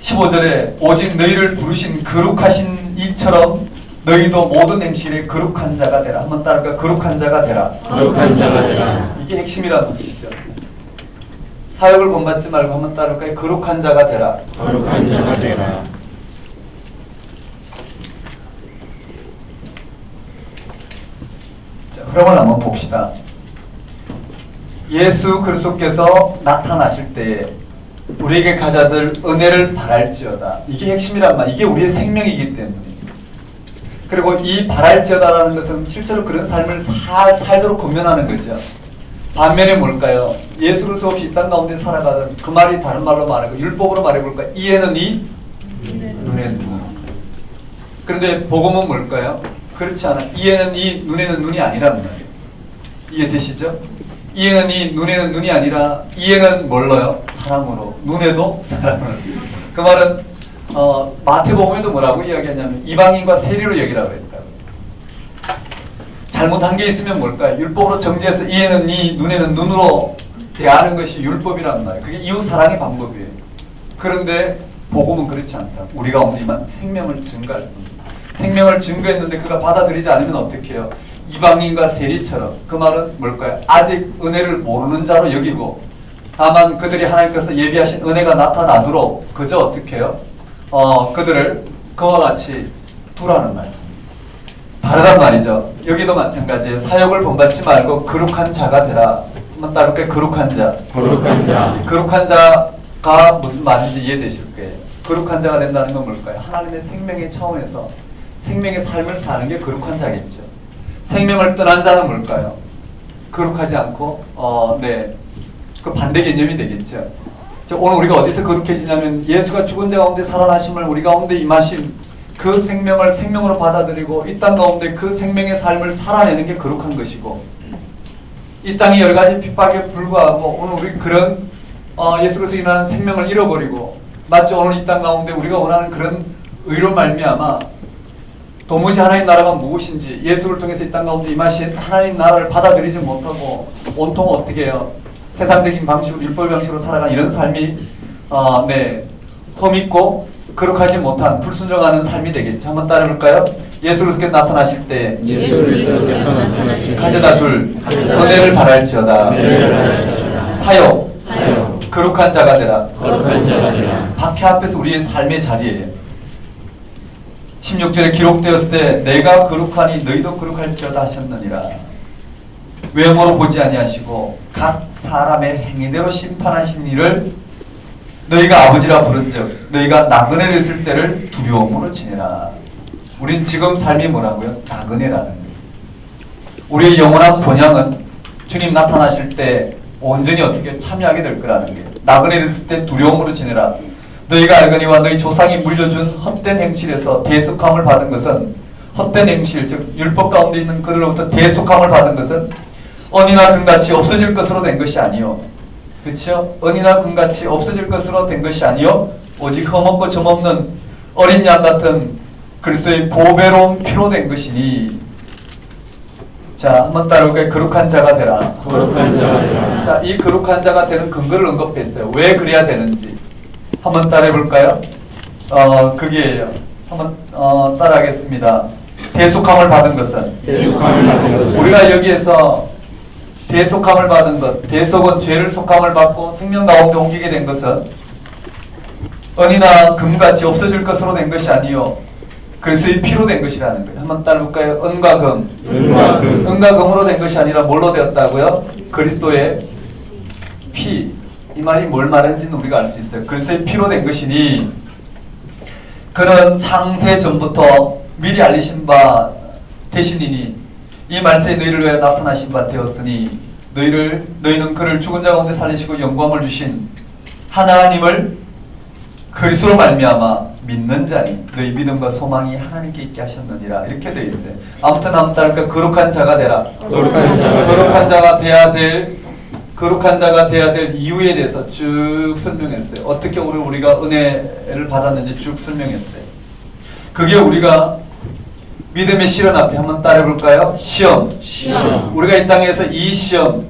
15절에 오직 너희를 부르신 거룩하신 이처럼 너희도 모든 행실에 거룩한 자가 되라. 한번 따를까요? 거룩한 자가 되라. 거룩한 자가 되라. 이게 핵심이란 말이죠. 사역을 본받지 말고 한번 따를까요? 거룩한 자가 되라. 거룩한 자가 되라. 자, 그러면 한번 봅시다. 예수 그리스도께서 나타나실 때에 우리에게 가져들 은혜를 바랄지어다. 이게 핵심이란 말. 이게 우리의 생명이기 때문에. 그리고 이 바랄지어다라는 것은 실제로 그런 삶을 살도록 권면하는 거죠. 반면에 뭘까요? 예수 그리스도 없이 이 땅 가운데 살아가던 그 말이 다른 말로 말하고 율법으로 말해볼까요? 이에는 이, 눈에는 눈. 그런데 복음은 뭘까요? 그렇지 않아요. 이에는 이, 눈에는 눈이 아니라는 말이에요. 이해되시죠? 이에는 이, 눈에는 눈이 아니라 이에는 뭘로요? 사랑으로. 눈에도 사랑으로. 그 말은 마태복음에도 뭐라고 이야기하냐면 이방인과 세리로 여기라고 그랬다고. 잘못한 게 있으면 뭘까요? 율법으로 정죄해서 이에는 이, 눈에는 눈으로 대하는 것이 율법이란 말이에요. 그게 이웃 사랑의 방법이에요. 그런데 복음은 그렇지 않다. 우리가 없니만 생명을 증거할 뿐입니다. 생명을 증거했는데 그가 받아들이지 않으면 어떻게 해요? 이방인과 세리처럼. 그 말은 뭘까요? 아직 은혜를 모르는 자로 여기고 다만 그들이 하나님께서 예비하신 은혜가 나타나도록 그저 어떻게 해요? 그들을 그와 같이 두라는 말씀. 다르단 말이죠. 여기도 마찬가지예요. 사역을 본받지 말고 거룩한 자가 되라. 한번 따를까요? 거룩한 자. 거룩한 자. 이 거룩한 자가 무슨 말인지 이해되실 거예요. 거룩한 자가 된다는 건 뭘까요? 하나님의 생명의 차원에서 생명의 삶을 사는 게 거룩한 자겠죠. 생명을 떠난 자는 뭘까요? 거룩하지 않고 그 반대 개념이 되겠죠. 오늘 우리가 어디서 거룩해지냐면 예수가 죽은 자 가운데 살아나심을 우리 가운데 임하신 그 생명을 생명으로 받아들이고 이 땅 가운데 그 생명의 삶을 살아내는 게 거룩한 것이고, 이 땅이 여러 가지 핍박에 불구하고 오늘 우리 그런 예수께서 일어나는 생명을 잃어버리고 마치 오늘 이 땅 가운데 우리가 원하는 그런 의로 말미암아 도무지 하나님 나라가 무엇인지 예수를 통해서 이 땅 가운데 임하신 하나님 나라를 받아들이지 못하고 온통 어떻게 해요? 세상적인 방식으로 율법 방식으로 살아가는 이런 삶이 험있고 거룩하지 못한 불순종하는 삶이 되겠죠. 한번 따라해볼까요? 예수께서 나타나실 때 예수께서 나타나실 때 가져다 줄 은혜를 바랄지어다. 사요 거룩한 자가 되라. 거룩한 자가 되라. 박해 앞에서 우리의 삶의 자리예요. 16절에 기록되었을 때 내가 거룩하니 너희도 거룩할지어다 하셨느니라. 외모로 보지 아니하시고 각 사람의 행위대로 심판하신 이를 너희가 아버지라 부른즉 너희가 나그네를 했을 때를 두려움으로 지내라. 우린 지금 삶이 뭐라고요? 나그네라는 거예요. 우리의 영원한 본향은 주님 나타나실 때 온전히 어떻게 참여하게 될 거라는 거예요. 나그네를 했을 때 두려움으로 지내라. 너희가 알거니와 너희 조상이 물려준 헛된 행실에서 대속함을 받은 것은, 헛된 행실 즉 율법 가운데 있는 그들로부터 대속함을 받은 것은 은이나 금같이 없어질 것으로 된 것이 아니요. 그렇죠? 은이나 금같이 없어질 것으로 된 것이 아니요 오직 흠없고 점없는 어린 양 같은 그리스도의 보배로운 피로 된 것이니. 자, 한번 따라올까요? 거룩한 자가 되라. 거룩한 자가 되라. 자, 이 거룩한 자가 되는 근거를 언급했어요. 왜 그래야 되는지 한번 따라해볼까요? 그게예요. 한번 따라하겠습니다. 대속함을 받은 것은, 대속함을 받은 것은 우리가 여기에서 대속함을 받은 것, 대속은 죄를 속함을 받고 생명 가운데 옮기게 된 것은 은이나 금같이 없어질 것으로 된 것이 아니요 그리스도의 피로 된 것이라는 거예요. 한번 따라볼까요? 은과 금. 은과 금으로 된 것이 아니라 뭘로 되었다고요? 그리스도의 피. 이 말이 뭘 말하는지는 우리가 알 수 있어요. 그리스도의 피로 된 것이니 그는 창세 전부터 미리 알리신 바 되시니니 이 말세에 너희를 위하여 나타나신 바 되었으니 너희는 그를 죽은 자 가운데 살리시고 영광을 주신 하나님을 그리스도로 말미암아 믿는 자니 너희 믿음과 소망이 하나님께 있게 하셨느니라. 이렇게 되어 있어요. 아무튼 거룩한 자가 되라. 거룩한 자가 돼야 될 이유에 대해서 쭉 설명했어요. 어떻게 우리가 은혜를 받았는지 쭉 설명했어요. 그게 우리가 믿음의 시련 앞에 한번 따라해볼까요? 시험. 우리가 이 땅에서 이 시험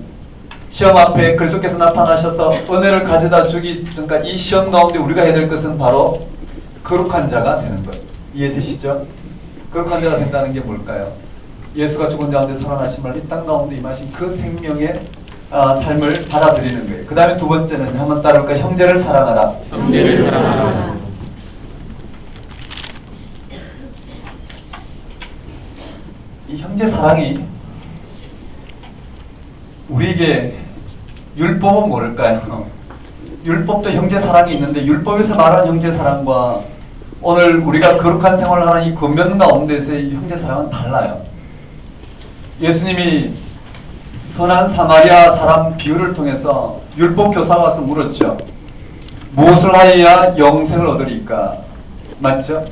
앞에 그리스도께서 나타나셔서 은혜를 가져다 주기 전까지 이 시험 가운데 우리가 해야 될 것은 바로 거룩한 자가 되는 거예요. 이해되시죠? 거룩한 자가 된다는 게 뭘까요? 예수가 죽은 자 가운데 살아나심을 이 땅 가운데 임하신 그 생명의 삶을 받아들이는 거예요. 그 다음에 두 번째는 한번 따라볼까요? 형제를 사랑하라. 형제를 사랑하라. 이 형제 사랑이 우리에게 율법은 뭘까요? 율법도 형제 사랑이 있는데 율법에서 말하는 형제 사랑과 오늘 우리가 거룩한 생활을 하는 이 권면 가운데서의 형제 사랑은 달라요. 예수님이 선한 사마리아 사람 비유를 통해서 율법 교사가 와서 물었죠. 무엇을 하여야 영생을 얻으리까? 맞죠?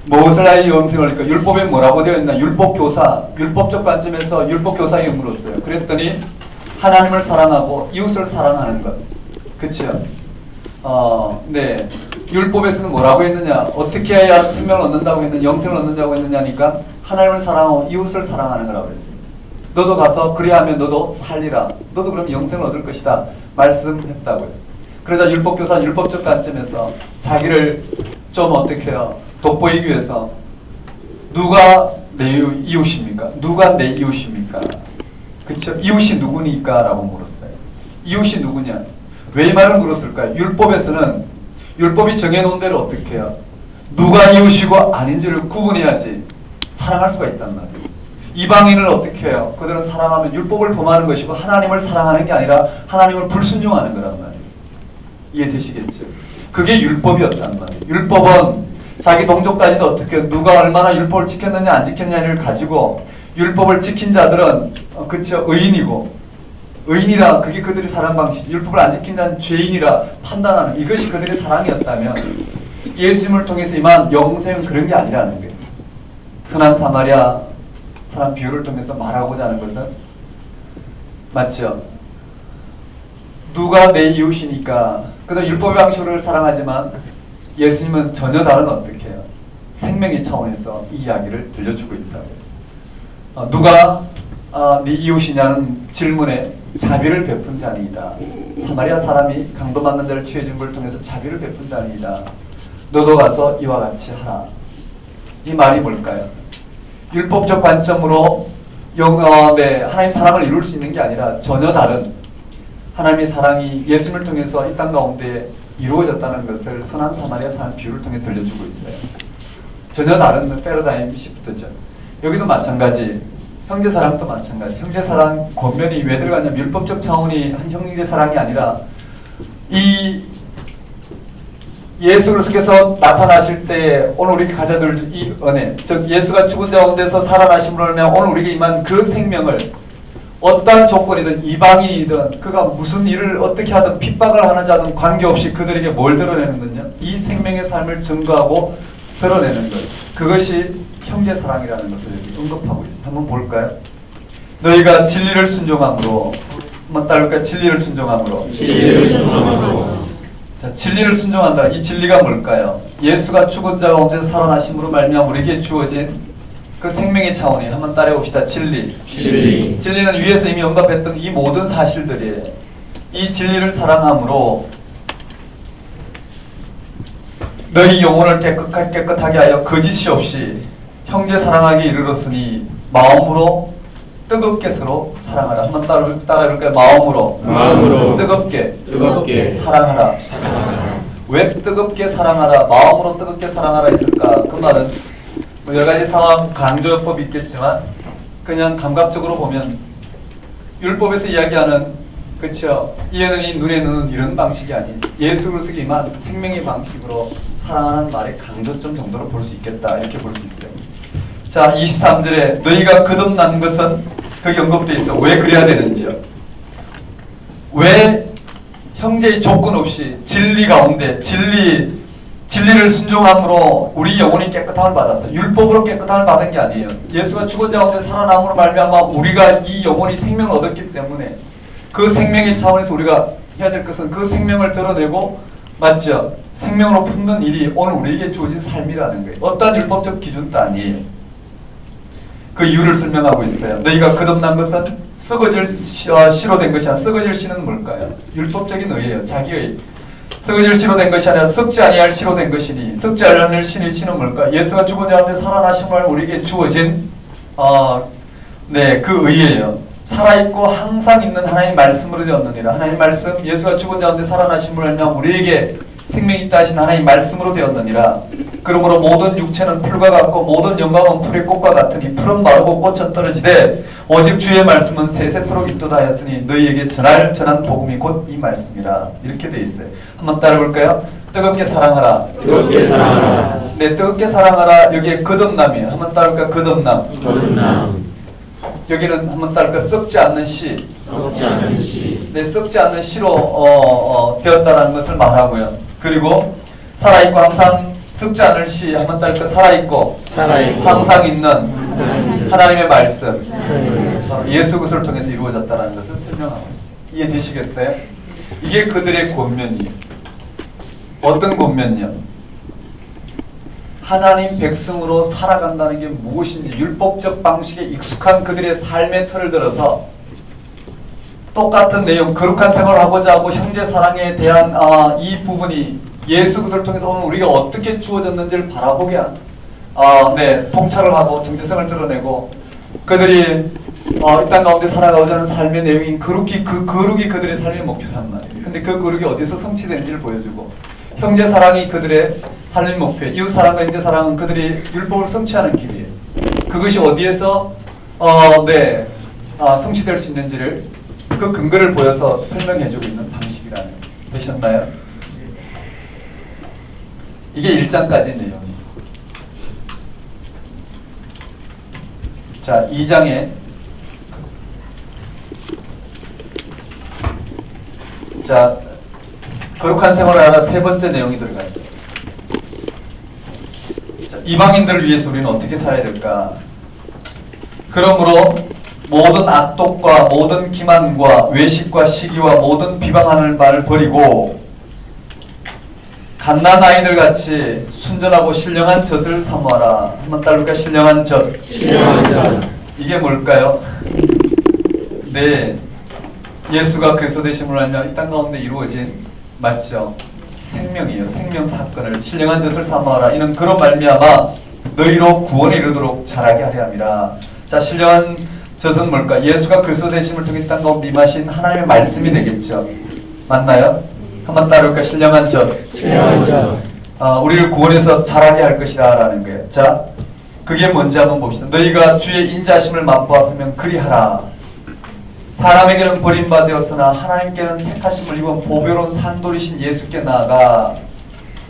무엇을 하여 영생을 얻으리까? 율법에 뭐라고 되어 있나? 율법 교사, 율법적 관점에서 율법 교사에게 물었어요. 그랬더니 하나님을 사랑하고 이웃을 사랑하는 것. 그쵸? 네. 율법에서는 뭐라고 했느냐? 어떻게 해야 생명을 얻는다고 했느냐? 영생을 얻는다고 했느냐니까 하나님을 사랑하고 이웃을 사랑하는 거라고 했어요. 너도 가서 그리하면 너도 살리라. 너도 그럼 영생을 얻을 것이다. 말씀했다고요. 그러자 율법교사는 율법적 관점에서 자기를 좀 어떻게 해요? 돋보이기 위해서 누가 내 이웃입니까? 누가 내 이웃입니까? 그쵸? 이웃이 누구니까? 라고 물었어요. 이웃이 누구냐? 왜 이 말을 물었을까요? 율법에서는 율법이 정해놓은 대로 어떻게 해요? 누가 이웃이고 아닌지를 구분해야지 사랑할 수가 있단 말이에요. 이방인을 어떻게 해요? 그들은 사랑하면 율법을 범하는 것이고 하나님을 사랑하는 게 아니라 하나님을 불순종하는 거란 말이에요. 이해되시겠죠? 그게 율법이었단 말이에요. 율법은 자기 동족까지도 어떻게 누가 얼마나 율법을 지켰느냐 안 지켰느냐를 가지고 율법을 지킨 자들은 그쵸 의인이고 의인이라 그게 그들의 사랑 방식. 율법을 안 지킨 자는 죄인이라 판단하는 이것이 그들의 사랑이었다면 예수님을 통해서 임한 영생은 그런 게 아니라는 거예요. 선한 사마리아 사람 비유를 통해서 말하고자 하는 것은 맞죠? 누가 내 이웃이니까 그들 율법의 방식으로 사랑하지만 예수님은 전혀 다른 어떻게 해요? 생명의 차원에서 이 이야기를 들려주고 있다고요. 누가 네 이웃이냐는 질문에 자비를 베푼 자니이다. 사마리아 사람이 강도 맞는 자를 취해준 걸 통해서 자비를 베푼 자니이다. 너도 가서 이와 같이 하라. 이 말이 뭘까요? 율법적 관점으로 하나님 사랑을 이룰 수 있는 게 아니라 전혀 다른 하나님의 사랑이 예수님을 통해서 이 땅 가운데 이루어졌다는 것을 선한 사마리아 사람 비유를 통해 들려주고 있어요. 전혀 다른 패러다임 시프트죠. 여기도 마찬가지. 형제사랑도 마찬가지. 형제사랑 권면이 왜 들어가냐면 율법적 차원이 한 형제사랑이 아니라 이 예수 그리스도께서 나타나실 때 오늘 우리에게 가져들 이 은혜, 즉 예수가 죽은 자 가운데서 살아나심으로 인하여 오늘 우리에게 임한 그 생명을 어떠한 조건이든 이방인이든 그가 무슨 일을 어떻게 하든 핍박을 하는 자든 관계없이 그들에게 뭘 드러내는군요. 이 생명의 삶을 증거하고 드러내는 것. 그것이 형제사랑이라는 것을 여기 언급하고 있어요. 한번 볼까요? 너희가 진리를 순종함으로 한번 따를까요? 진리를 순종함으로. 진리를 순종함으로. 자, 진리를 순종한다. 이 진리가 뭘까요? 예수가 죽은 자 가운데서 살아나심으로 말미암아 우리에게 주어진 그 생명의 차원이 한번 따라해봅시다. 진리. 진리는 위에서 이미 언급했던 이 모든 사실들이에요. 이 진리를 사랑함으로 너희 영혼을 깨끗하게 하여 거짓이 없이 형제 사랑하게 이르렀으니 마음으로 뜨겁게 서로 사랑하라. 한번 따라해볼까요? 마음으로 뜨겁게 사랑하라. 왜 뜨겁게 사랑하라, 마음으로 뜨겁게 사랑하라 했을까? 그 말은 뭐 여러 가지 상황 강조법이 있겠지만 그냥 감각적으로 보면 율법에서 이야기하는 그쵸 이에는 이 눈에는 이런 방식이 아닌 예수 그리스도의 임한 생명의 방식으로 사랑하는 말의 강조점 정도로 볼 수 있겠다 이렇게 볼 수 있어요. 자 23절에 너희가 거듭난 것은 거기 언급되어 있어. 왜 그래야 되는지요? 왜 형제의 조건 없이 진리 가운데 진리를 순종함으로 우리 영혼이 깨끗함을 받았어요. 율법으로 깨끗함을 받은 게 아니에요. 예수가 죽은 자 가운데 살아남음으로 말미암아 우리가 이 영혼이 생명을 얻었기 때문에 그 생명의 차원에서 우리가 해야 될 것은 그 생명을 드러내고 맞죠? 생명으로 품는 일이 오늘 우리에게 주어진 삶이라는 거예요. 어떠한 율법적 기준도 아니에요. 그 이유를 설명하고 있어요. 너희가 거듭난 것은 썩어질 씨로 된 것이 아니라 썩어질 씨는 뭘까요? 율법적인 의예요. 자기의 썩어질 씨로 된 것이 아니라 썩지 아니할 씨로 된 것이니 썩지 않을 씨는 뭘까? 예수가 죽은 자 가운데 살아나심을 우리에게 주어진 그 의예요. 살아있고 항상 있는 하나님의 말씀으로 되었느니라. 하나님의 말씀 예수가 죽은 자 가운데 살아나심을 하면 우리에게 생명이 있다 하신 하나님의 말씀으로 되었느니라. 그러므로 모든 육체는 풀과 같고 모든 영광은 풀의 꽃과 같으니 풀은 마르고 꽃은 떨어지되 오직 주의 말씀은 세세토록 있도다 하였으니 너희에게 전한 복음이 곧 이 말씀이라. 이렇게 돼 있어요. 한번 따라볼까요? 뜨겁게 사랑하라. 뜨겁게 사랑하라. 네, 뜨겁게 사랑하라. 여기에 거듭남이에요. 한번 따라볼까요? 거듭남. 여기는 한번 따라볼까요? 썩지 않는 씨. 네, 썩지 않는 씨로 되었다는 것을 말하고요. 그리고 살아있고 항상 썩지 않을 씨 한번 따를까? 살아있고 항상 있는 하나님의 말씀 예수 그리스도를 통해서 이루어졌다는 것을 설명하고 있어요. 이해되시겠어요? 이게 그들의 권면이에요. 어떤 권면이요? 하나님 백성으로 살아간다는 게 무엇인지 율법적 방식에 익숙한 그들의 삶의 틀을 들어서 똑같은 내용, 거룩한 생활을 하고자 하고 형제 사랑에 대한 이 부분이 예수 그리스도를 통해서 오늘 우리가 어떻게 주어졌는지를 바라보게 통찰을 하고 정체성을 드러내고 그들이 이 땅 가운데 살아가고자 하는 삶의 내용인 거룩이 그들의 삶의 목표란 말이에요. 근데 그 거룩이 어디서 성취되는지를 보여주고 형제 사랑이 그들의 삶의 목표, 이웃 사랑과 형제 사랑은 그들이 율법을 성취하는 길이에요. 그것이 어디에서 성취될 수 있는지를 그 근거를 보여서 설명해주고 있는 방식이라는 되셨나요? 이게 1장까지 내용이에요. 자, 2장에 자, 거룩한 생활을 하라 세 번째 내용이 들어가 있죠. 자, 이방인들을 위해서 우리는 어떻게 살아야 될까? 그러므로 모든 악독과 모든 기만과 외식과 시기와 모든 비방하는 말을 버리고 갓난 아이들 같이 순전하고 신령한 젖을 사모하라. 한번 따를까? 신령한 젖. 신령한 젖. 이게 뭘까요? 네, 예수가 그리스도 되심을 알며 이 땅 가운데 이루어진 맞죠? 생명이에요. 생명 사건을 신령한 젖을 사모하라. 이는 그로 말미암아 너희로 구원에 이르도록 자라게 하려 함이라. 자, 신령한 젖은 뭘까? 예수가 그리스도 되심을 통해 이 땅 가운데 임하신 하나님의 말씀이 되겠죠. 맞나요? 한번 따를까? 신령한 젖. 신령한 젖. 우리를 구원해서 자라게 할 것이라 라는 거예요. 자, 그게 뭔지 한번 봅시다. 너희가 주의 인자심을 맛보았으면 그리하라. 사람에게는 버림받았으나 하나님께는 택하심을 입은 보배로운 산돌이신 예수께 나아가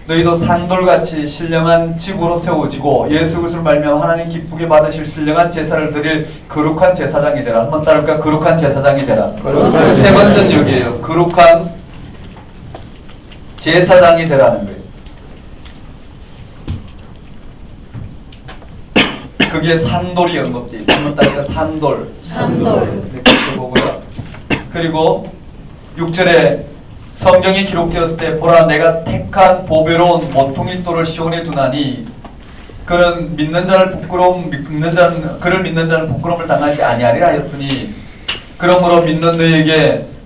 너희도 산돌같이 신령한 집으로 세워지고 예수 그리스도를 말미암아 하나님 기쁘게 받으실 신령한 제사를 드릴 거룩한 제사장이 되라. 한번 따를까? 거룩한 제사장이 되라. 거룩한 세 번째는 여기에요. 거룩한 제사장이 되라는 거예요. 그게 산돌이 언급되어 있어요. 한번 따를까? 산돌. 산돌. 이렇게 보고요. 그리고 6절에 성경이 기록되었을 때 보라 내가 택한 보배로운 모퉁이 돌을 시온에 두나니 그는 믿는 자를 부끄러움 그를 믿는 자는 부끄러움을 당하지 아니하리라 하였으니 그러므로 믿는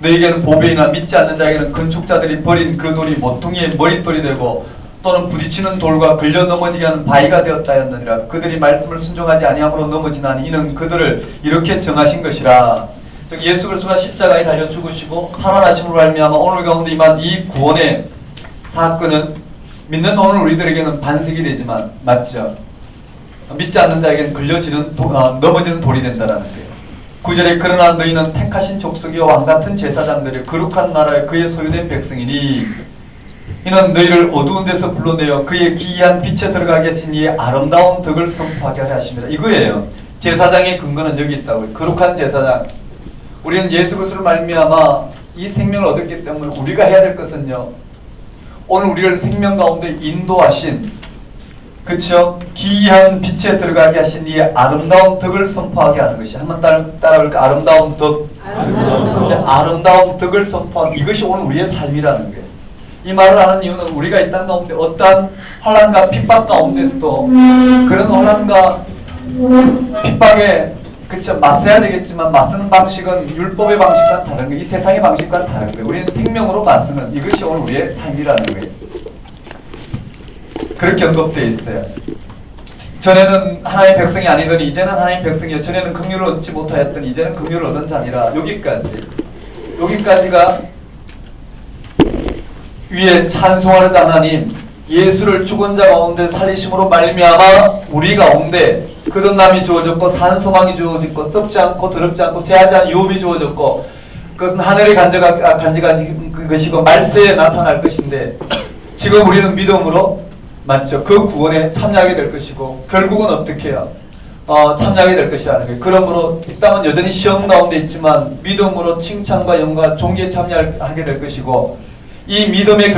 너희에게는 보배이나 믿지 않는 자에게는 건축자들이 버린 그 돌이 모퉁이의 머릿돌이 되고 또는 부딪히는 돌과 걸려 넘어지게 하는 바위가 되었다 하였느니라. 그들이 말씀을 순종하지 아니함으로 넘어지나니 이는 그들을 이렇게 정하신 것이라. 즉 예수 그리스도가 십자가에 달려 죽으시고 살아나심으로 말미암아 오늘 가운데 임한 이 구원의 사건은 믿는 오늘 우리들에게는 반석이 되지만 맞죠? 믿지 않는 자에게는 넘어지는 돌이 된다는 거예요. 9절에 그러나 너희는 택하신 족속이요 왕같은 제사장들이 거룩한 나라의 그의 소유된 백성이니 이는 너희를 어두운 데서 불러내어 그의 기이한 빛에 들어가게 하신 이의 아름다운 덕을 선포하게 하려 하십니다. 이거예요. 제사장의 근거는 여기 있다고요. 거룩한 제사장. 우리는 예수 그리스도를 말미암아 이 생명을 얻었기 때문에 우리가 해야 될 것은요. 오늘 우리를 생명 가운데 인도하신 그쵸? 기이한 빛에 들어가게 하신 이의 아름다운 덕을 선포하게 하는 것이 한번 따라볼까? 아름다운 덕. 아름다운 덕을 선포하는 이것이 오늘 우리의 삶이라는 거예요. 이 말을 하는 이유는 우리가 이 땅 가운데 어떠한 환난과 핍박 가운데서도 그런 환난과 핍박에 그쵸 맞서야 되겠지만 맞서는 방식은 율법의 방식과 다른 거예요. 이 세상의 방식과 다른 거예요. 우리는 생명으로 맞서는 이것이 오늘 우리의 삶이라는 거예요. 그렇게 언급되어 있어요. 전에는 하나님의 백성이 아니더니 이제는 하나님의 백성이요. 전에는 긍휼을 얻지 못하였더니 이제는 긍휼을 얻은 자니라. 여기까지가 위에 찬송하는 하나님 예수를 죽은 자 가운데 살리심으로 말미암아 우리 가운데 거듭남이 주어졌고 산소망이 주어졌고 썩지 않고 더럽지 않고 쇠하지 않은 유업이 주어졌고 그것은 하늘의 간직한 것이고 말세에 나타날 것인데 지금 우리는 믿음으로 맞죠? 그 구원에 참여하게 될 것이고 결국은 어떻게 해요? 참여하게 될 것이라는 거예요. 그러므로 이 땅은 여전히 시험 가운데 있지만 믿음으로 칭찬과 영광 존귀에 참여하게 될 것이고 이 믿음의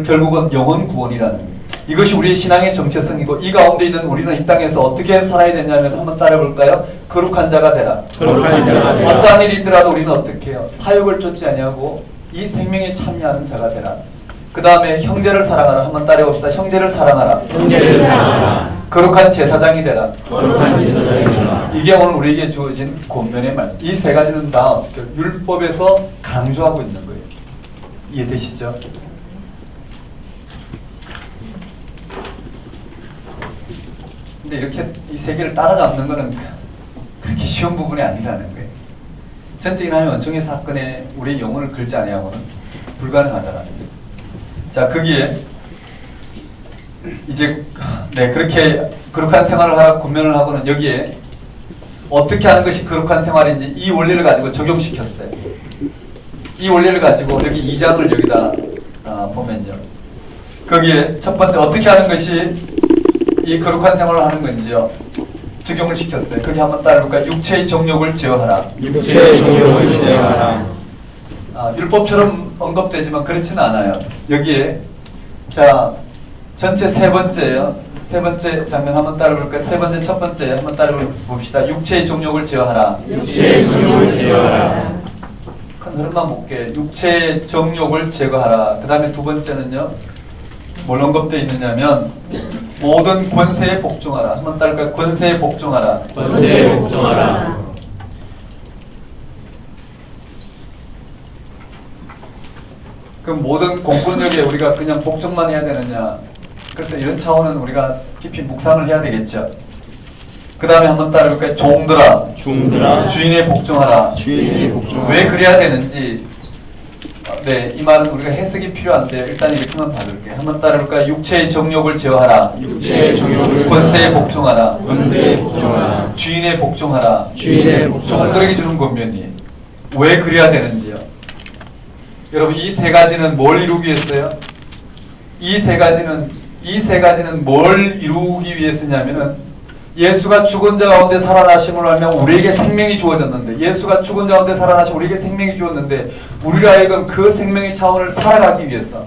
결국은 영혼 구원이라는 거예요. 이것이 우리의 신앙의 정체성이고 이 가운데 있는 우리는 이 땅에서 어떻게 살아야 되냐면 한번 따라볼까요? 거룩한 자가 되라. 거룩한 자가 되라. 어떠한 일이 있더라도 우리는 어떻게 해요? 사욕을 쫓지 아니하고 이 생명에 참여하는 자가 되라. 그 다음에 형제를 사랑하라. 한번 따라봅시다. 형제를 사랑하라. 형제를 사랑하라. 거룩한 제사장이 되라. 거룩한 제사장이 되라. 이게 오늘 우리에게 주어진 권면의 말씀. 이 세 가지는 다 어떻게 율법에서 강조하고 있는 거예요. 이해되시죠? 근데 이렇게 이 세 개를 따라잡는 것은 그렇게 쉬운 부분이 아니라는 거예요. 전적인 하나님의 원총의 사건에 우리의 영혼을 걸지 아니하고는 불가능하다라는 거예요. 자, 거기에 이제 그렇게 거룩한 생활을 하라 권면을 하고는 여기에 어떻게 하는 것이 거룩한 생활인지 이 원리를 가지고 적용시켰어요. 이 원리를 가지고 여기 2장을 여기다 보면요. 거기에 첫 번째 어떻게 하는 것이 이 거룩한 생활을 하는 건지요. 적용을 시켰어요. 거기 한번 따라볼까요? 육체의 정욕을 제어하라. 육체의 정욕을 제어하라. 율법처럼 언급되지만 그렇지는 않아요. 여기에 자 전체 세 번째예요. 세 번째 장면 한번 따라볼까요? 세 번째 첫 번째 한번 따라봅시다. 육체의 정욕을 제어하라. 육체의 정욕을 제어하라. 큰 흐름만 볼게. 육체의 정욕을 제거하라. 그 다음에 두 번째는요. 뭘 언급되어 있느냐면 모든 권세에 복종하라. 한번 따라볼까요? 권세에 복종하라. 권세에 복종하라. 그럼 모든 공권력에 우리가 그냥 복종만 해야 되느냐? 그래서 이런 차원은 우리가 깊이 묵상을 해야 되겠죠. 그 다음에 한번 따라볼까요? 종들아, 종들아, 주인에 복종하라. 주인에게 복종하라. 왜 그래야 되는지, 네, 이 말은 우리가 해석이 필요한데 일단 이렇게만 봐둘게요. 한번 따라볼까요? 육체의 정욕을 제어하라. 육체의 정욕을 권세에 복종하라. 권세에 복종하라. 주인에 복종하라. 주인에 복종하라. 종들에게 주는 권면이 왜 그래야 되는지요? 여러분 이 세 가지는 뭘 이루기 위해서요? 이 세 가지는 뭘 이루기 위해서냐면은 예수가 죽은 자 가운데 살아나심으로 하면 우리에게 생명이 주어졌는데 예수가 죽은 자 가운데 살아나심 우리에게 생명이 주었는데 우리가 하여금 그 생명의 차원을 살아가기 위해서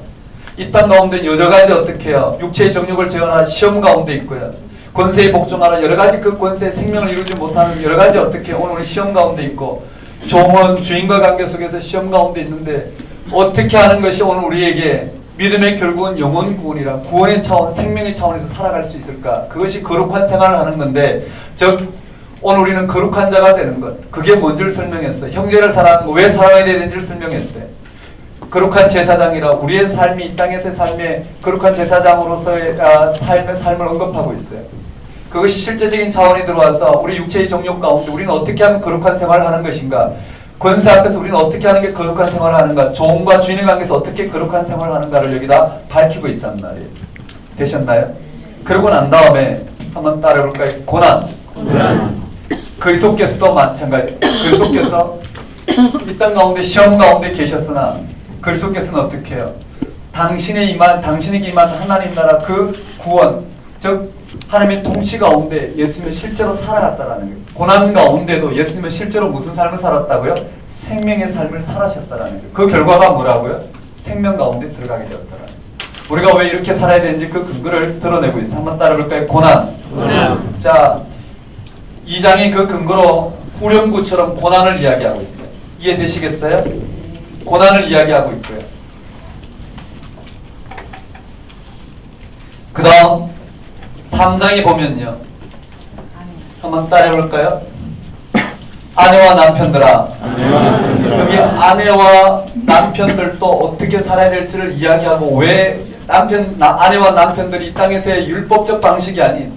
이 땅 가운데 여러 가지 어떻게 해요? 육체의 정욕을 제어하는 시험 가운데 있고요. 권세에 복종하는 여러 가지 그 권세의 생명을 이루지 못하는 여러 가지 어떻게 오늘 우리 시험 가운데 있고 종은 주인과 관계 속에서 시험 가운데 있는데 어떻게 하는 것이 오늘 우리에게 믿음의 결국은 영혼 구원이라 구원의 차원, 생명의 차원에서 살아갈 수 있을까? 그것이 거룩한 생활을 하는 건데 즉 오늘 우리는 거룩한 자가 되는 것 그게 뭔지를 설명했어요. 형제를 사랑하는 거 왜 사랑해야 되는지를 설명했어요. 거룩한 제사장이라 우리의 삶이 이 땅에서의 삶에 거룩한 제사장으로서의 삶을 언급하고 있어요. 그것이 실제적인 차원이 들어와서 우리 육체의 정욕 가운데 우리는 어떻게 하면 거룩한 생활을 하는 것인가? 권세 앞에서 우리는 어떻게 하는 게 거룩한 생활을 하는가? 종과 주인의 관계에서 어떻게 거룩한 생활을 하는가를 여기다 밝히고 있단 말이에요. 되셨나요? 그러고 난 다음에 한번 따라볼까요? 고난. 그리스도께서도 마찬가지. 그리스도께서 이 땅 가운데 시험 가운데 계셨으나 그리스도께서는 어떻게 해요? 당신에게 임한 하나님 나라 그 구원, 즉 하나님의 통치 가운데 예수님은 실제로 살아갔다라는 거예요. 고난 가운데도 예수님은 실제로 무슨 삶을 살았다고요? 생명의 삶을 살아셨다라는 거예요. 그 결과가 뭐라고요? 생명 가운데 들어가게 되었다라는 거예요. 우리가 왜 이렇게 살아야 되는지 그 근거를 드러내고 있어요. 한번 따라볼까요? 고난. 자, 2장의 그 근거로 후렴구처럼 고난을 이야기하고 있어요. 이해되시겠어요? 고난을 이야기하고 있고요. 그 다음 3장에 보면요. 한번 따라해볼까요? 아내와 남편들아. 여기 아내와 남편들도 어떻게 살아야 될지를 이야기하고 왜 아내와 남편들이 이 땅에서의 율법적 방식이 아닌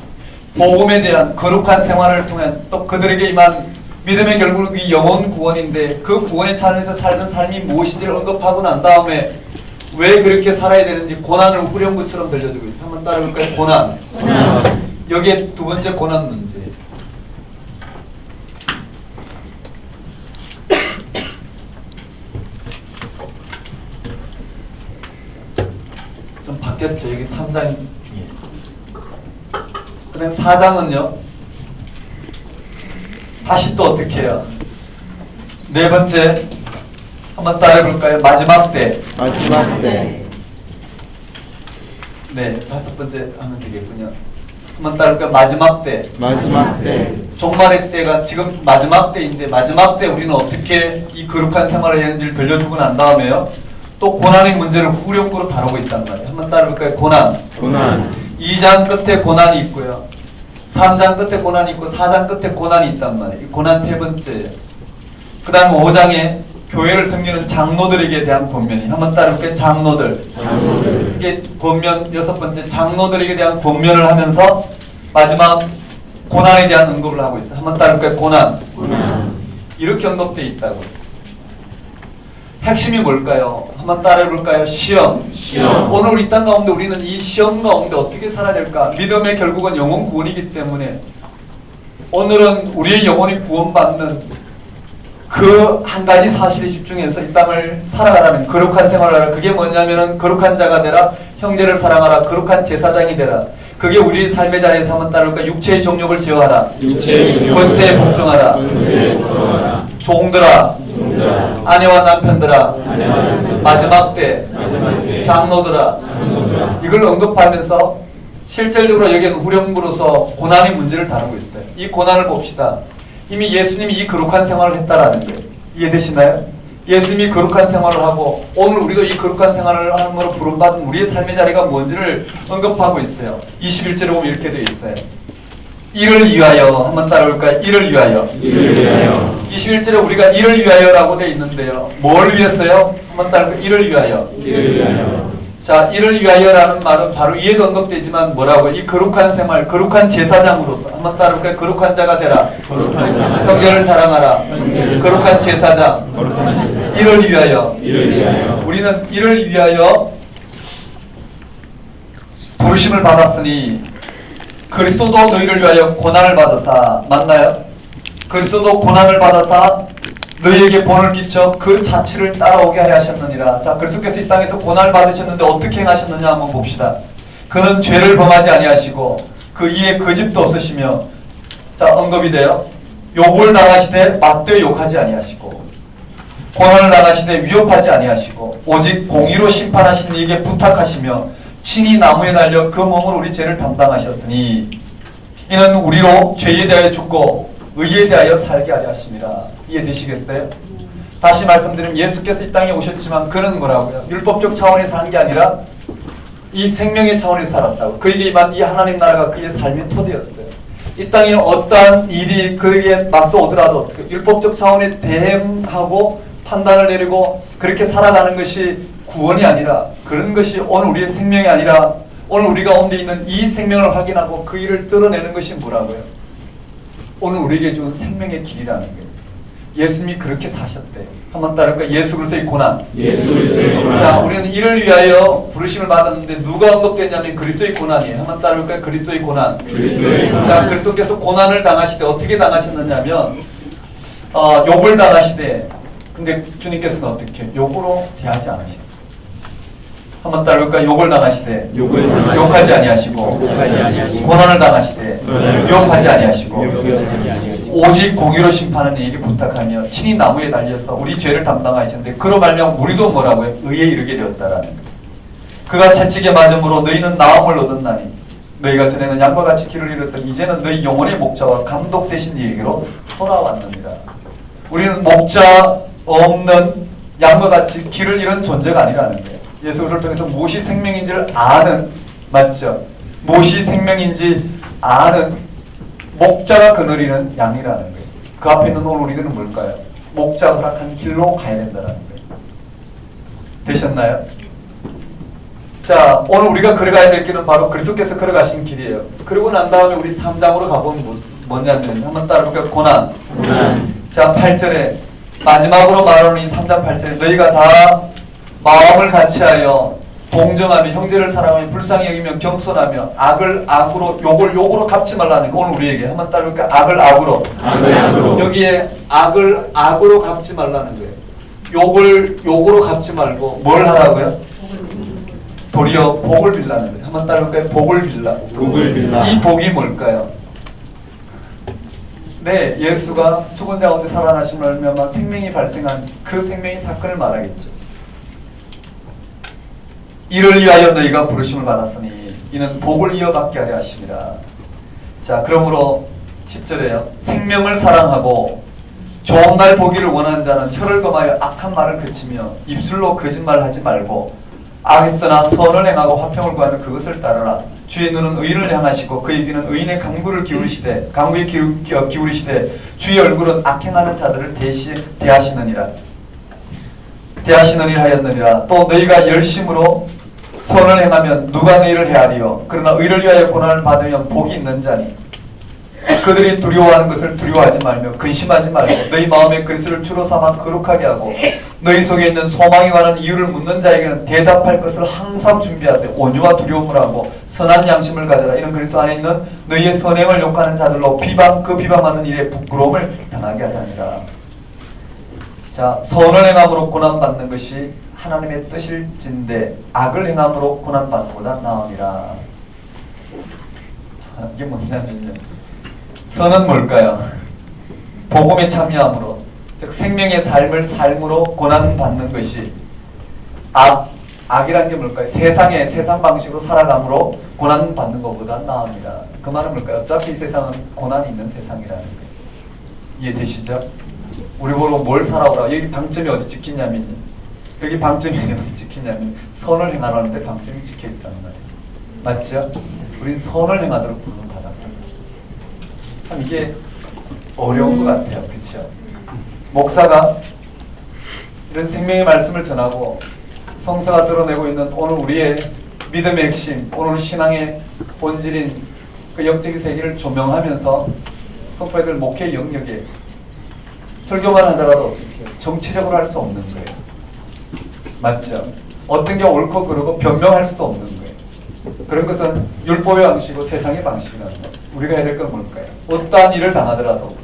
복음에 대한 거룩한 생활을 통한 또 그들에게 임한 믿음의 결국이 영혼 구원인데 그 구원의 차원에서 살던 삶이 무엇인지를 언급하고 난 다음에 왜 그렇게 살아야 되는지 고난을 후렴구처럼 들려주고 있어요. 한번 따라볼까요? 고난. 여기에 두 번째 고난 문제. 좀 바뀌었죠. 여기 3장이. 그 다음 4장은요. 다시 또 어떻게 해요? 네 번째. 한번 따라해볼까요? 마지막 때. 네, 다섯 번째 하면 되겠군요. 한번 따라해볼까요? 마지막 때. 종말의 때가 지금 마지막 때인데 마지막 때 우리는 어떻게 이 거룩한 생활을 해야 하는지를 들려주고 난 다음에요. 또 고난의 문제를 후렴구로 다루고 있단 말이에요. 한번 따라해볼까요? 고난. 2장 끝에 고난이 있고요. 3장 끝에 고난이 있고 4장 끝에 고난이 있단 말이에요. 고난 세 번째예요. 그 다음 5장에 교회를 섬기는 장로들에게 대한 권면이 한번 따라볼까요? 장로들. 이게 권면 여섯 번째 장로들에게 대한 권면을 하면서 마지막 고난에 대한 언급을 하고 있어요. 한번 따라볼까요? 고난. 이렇게 언급되어 있다고. 핵심이 뭘까요? 한번 따라해볼까요? 시험. 오늘 우리 땅 가운데 우리는 이 시험 가운데 어떻게 살아야 될까? 믿음의 결국은 영혼 구원이기 때문에 오늘은 우리의 영혼이 구원받는 그 한 가지 사실에 집중해서 이 땅을 살아가라면 거룩한 생활을 하라. 그게 뭐냐면은 거룩한 자가 되라. 형제를 사랑하라. 거룩한 제사장이 되라. 그게 우리 삶의 자리에서 한번 따를까? 육체의 정욕을 제어하라. 육체의 정욕을 권세에 복종하라. 권세에 복종하라. 종들아, 종들아, 아내와 남편들아, 아내와 남편들아, 마지막 때 마지막 때 장로들아, 장로들아, 이걸 언급하면서 실질적으로 여기는 후렴구로서 고난의 문제를 다루고 있어요. 이 고난을 봅시다. 이미 예수님이 이 거룩한 생활을 했다라는 거예요. 이해되시나요? 예수님이 거룩한 생활을 하고 오늘 우리도 이 거룩한 생활을 함으로 부름받은 우리의 삶의 자리가 뭔지를 언급하고 있어요. 21절에 보면 이렇게 되어 있어요. 이를 위하여, 한번 따라올까요? 이를 위하여. 이를 위하여. 21절에 우리가 이를 위하여라고 되어 있는데요. 뭘 위해서요? 한번 따라올까요? 이를 위하여. 이를 위하여. 자, 이를 위하여라는 말은 바로 위에도 언급되지만 뭐라고? 이 거룩한 생활, 거룩한 제사장으로서 한번 따라올까요? 거룩한 자가 되라. 거룩한 자가 형제를 사랑하라. 형제를 거룩한 제사장. 거룩한 제사장. 이를 위하여. 이를 위하여. 우리는 이를 위하여 부르심을 받았으니 그리스도도 너희를 위하여 고난을 받으사. 맞나요? 그리스도도 고난을 받아사 너희에게 본을 끼쳐 그 자취를 따라오게 하려 하셨느니라. 자, 그리스도께서 이 땅에서 고난을 받으셨는데 어떻게 행하셨느냐 한번 봅시다. 그는 죄를 범하지 아니하시고 그 이에 거짓도 없으시며, 자, 언급이 돼요. 욕을 당하시되 맞되 욕하지 아니하시고 고난을 당하시되 위협하지 아니하시고 오직 공의로 심판하신 이에게 부탁하시며 친히 나무에 달려 그 몸으로 우리 죄를 담당하셨으니 이는 우리로 죄에 대하여 죽고 의에 대하여 살게 하려 하심이라. 이해되시겠어요? 다시 말씀드리면 예수께서 이 땅에 오셨지만 그는 뭐라고요? 율법적 차원에서 산 게 아니라 이 생명의 차원에서 살았다고. 그에게 임한 이 하나님 나라가 그의 삶의 토대였어요. 이 땅에 어떠한 일이 그에게 맞서 오더라도 율법적 차원에 대응하고 판단을 내리고 그렇게 살아가는 것이 구원이 아니라, 그런 것이 오늘 우리의 생명이 아니라 오늘 우리 가운데 있는 이 생명을 확인하고 그 일을 뜯어내는 것이 뭐라고요? 오늘 우리에게 준 생명의 길이라는 거예요. 예수님이 그렇게 사셨대. 한번 따를까? 예수 그리스도의 고난. 예수 그리스도의 고난. 자, 우리는 이를 위하여 부르심을 받았는데 누가 언급됐냐면 그리스도의 고난이에요. 한번 따를까? 그리스도의 고난. 그리스도의 고난. 자, 그리스도께서 고난을 당하시되 어떻게 당하셨느냐면 욕을 당하시되, 근데 주님께서는 어떻게? 욕으로 대하지 않으셨어요. 한번 따를까? 욕을 당하시되 욕을 당하시되 욕하지 아니하시고 욕하지 아니하시고 고난을 당하시되 고난을 위협하지 아니하시고 위협하지 아니하시고 오직 공의로 심판하는 이에게 부탁하며 친히 나무에 달려서 우리 죄를 담당하셨는데 그로 말미암아 우리도 뭐라고요? 의에 이르게 되었다라는 거예요. 그가 채찍에 맞음으로 너희는 나음을 얻었나니 너희가 전에는 양과 같이 길을 잃었더니 이제는 너희 영혼의 목자와 감독 되신 이에게로 돌아왔느니라. 우리는 목자 없는 양과 같이 길을 잃은 존재가 아니라는 거예요. 예수 그리스도를 통해서 무엇이 생명인지를 아는, 맞죠? 무엇이 생명인지 아는 목자가 거느리는 양이라는 거예요. 그 앞에 있는 오늘 우리들은 뭘까요? 목자가 허락한 길로 가야 된다는 거예요. 되셨나요? 자, 오늘 우리가 걸어가야 될 길은 바로 그리스도께서 걸어가신 길이에요. 그러고 난 다음에 우리 3장으로 가보면 뭐냐면 한번 따라볼까요? 고난. 자, 8절에 마지막으로 말하는 이 3장 8절에 너희가 다 마음을 같이하여 동정하며 형제를 사랑하며 불쌍히 여기며 겸손하며 악을 악으로 욕을 욕으로 갚지 말라는 거. 오늘 우리에게 한번 따라볼까요? 악을 악으로. 악을 악으로. 여기에 악을 악으로 갚지 말라는 거예요. 욕을 욕으로 갚지 말고 뭘 하라고요? 도리어 복을 빌라는 거예요. 한번 따라볼까요? 복을 빌라. 복을 빌라. 이 복이 뭘까요? 네, 예수가 죽은 자 가운데 살아나심을 알면 생명이 발생한 그 생명의 사건을 말하겠죠. 이를 위하여 너희가 부르심을 받았으니 이는 복을 이어받게 하려 하심이라. 자, 그러므로 10절에요. 생명을 사랑하고 좋은 날 보기를 원하는 자는 혀를 검하여 악한 말을 그치며 입술로 거짓말하지 말고 악이 떠나 선을 행하고 화평을 구하는 그것을 따르라. 주의 눈은 의인을 향하시고 그의 귀는 의인의 강구를 기울이시되 강구에 기울이시되 주의 얼굴은 악행하는 자들을 대하시느니라 하였느니라. 또 너희가 열심으로 선을 행하면 누가 너희를 헤아리요? 그러나 의를 위하여 고난을 받으면 복이 있는 자니 그들이 두려워하는 것을 두려워하지 말며 근심하지 말고 너희 마음에 그리스도를 주로 삼아 거룩하게 하고 너희 속에 있는 소망에 관한 이유를 묻는 자에게는 대답할 것을 항상 준비하되 온유와 두려움을 하고 선한 양심을 가져라. 이는 그리스도 안에 있는 너희의 선행을 욕하는 자들로 비방하는 일에 부끄러움을 당하게 하려 하니라. 자, 선을 행함으로 고난받는 것이 하나님의 뜻일진데 악을 행함으로 고난받는 것보다 나으니라. 이게 뭐냐면요. 선은 뭘까요? 복음에 참여함으로, 즉 생명의 삶을 삶으로 고난받는 것이 악이란 게 뭘까요? 세상 방식으로 살아감으로 고난받는 것보다 나옵니다. 그 말은 뭘까요? 어차피 이 세상은 고난이 있는 세상이라는 거예요. 이해되시죠? 우리 보고 뭘 살아오라. 여기 방점이 어디 찍히냐면요. 여기 방점이 어디 찍히냐면 선을 행하라는데 방점이 찍혀있다는 말이에요. 맞죠? 우린 선을 행하도록 부르는 받았다. 참 이게 어려운 것 같아요. 그렇죠? 목사가 이런 생명의 말씀을 전하고 성서가 드러내고 있는 오늘 우리의 믿음의 핵심, 오늘 신앙의 본질인 그 영적인 세계를 조명하면서 선포해줄 목회 영역에 설교만 하더라도 어떻게 정치적으로 할 수 없는 거예요. 맞죠? 어떤 게 옳고 그르고 변명할 수도 없는 거예요. 그런 것은 율법의 방식이고 세상의 방식이라는 거예요. 우리가 해야 될 건 뭘까요? 어떠한 일을 당하더라도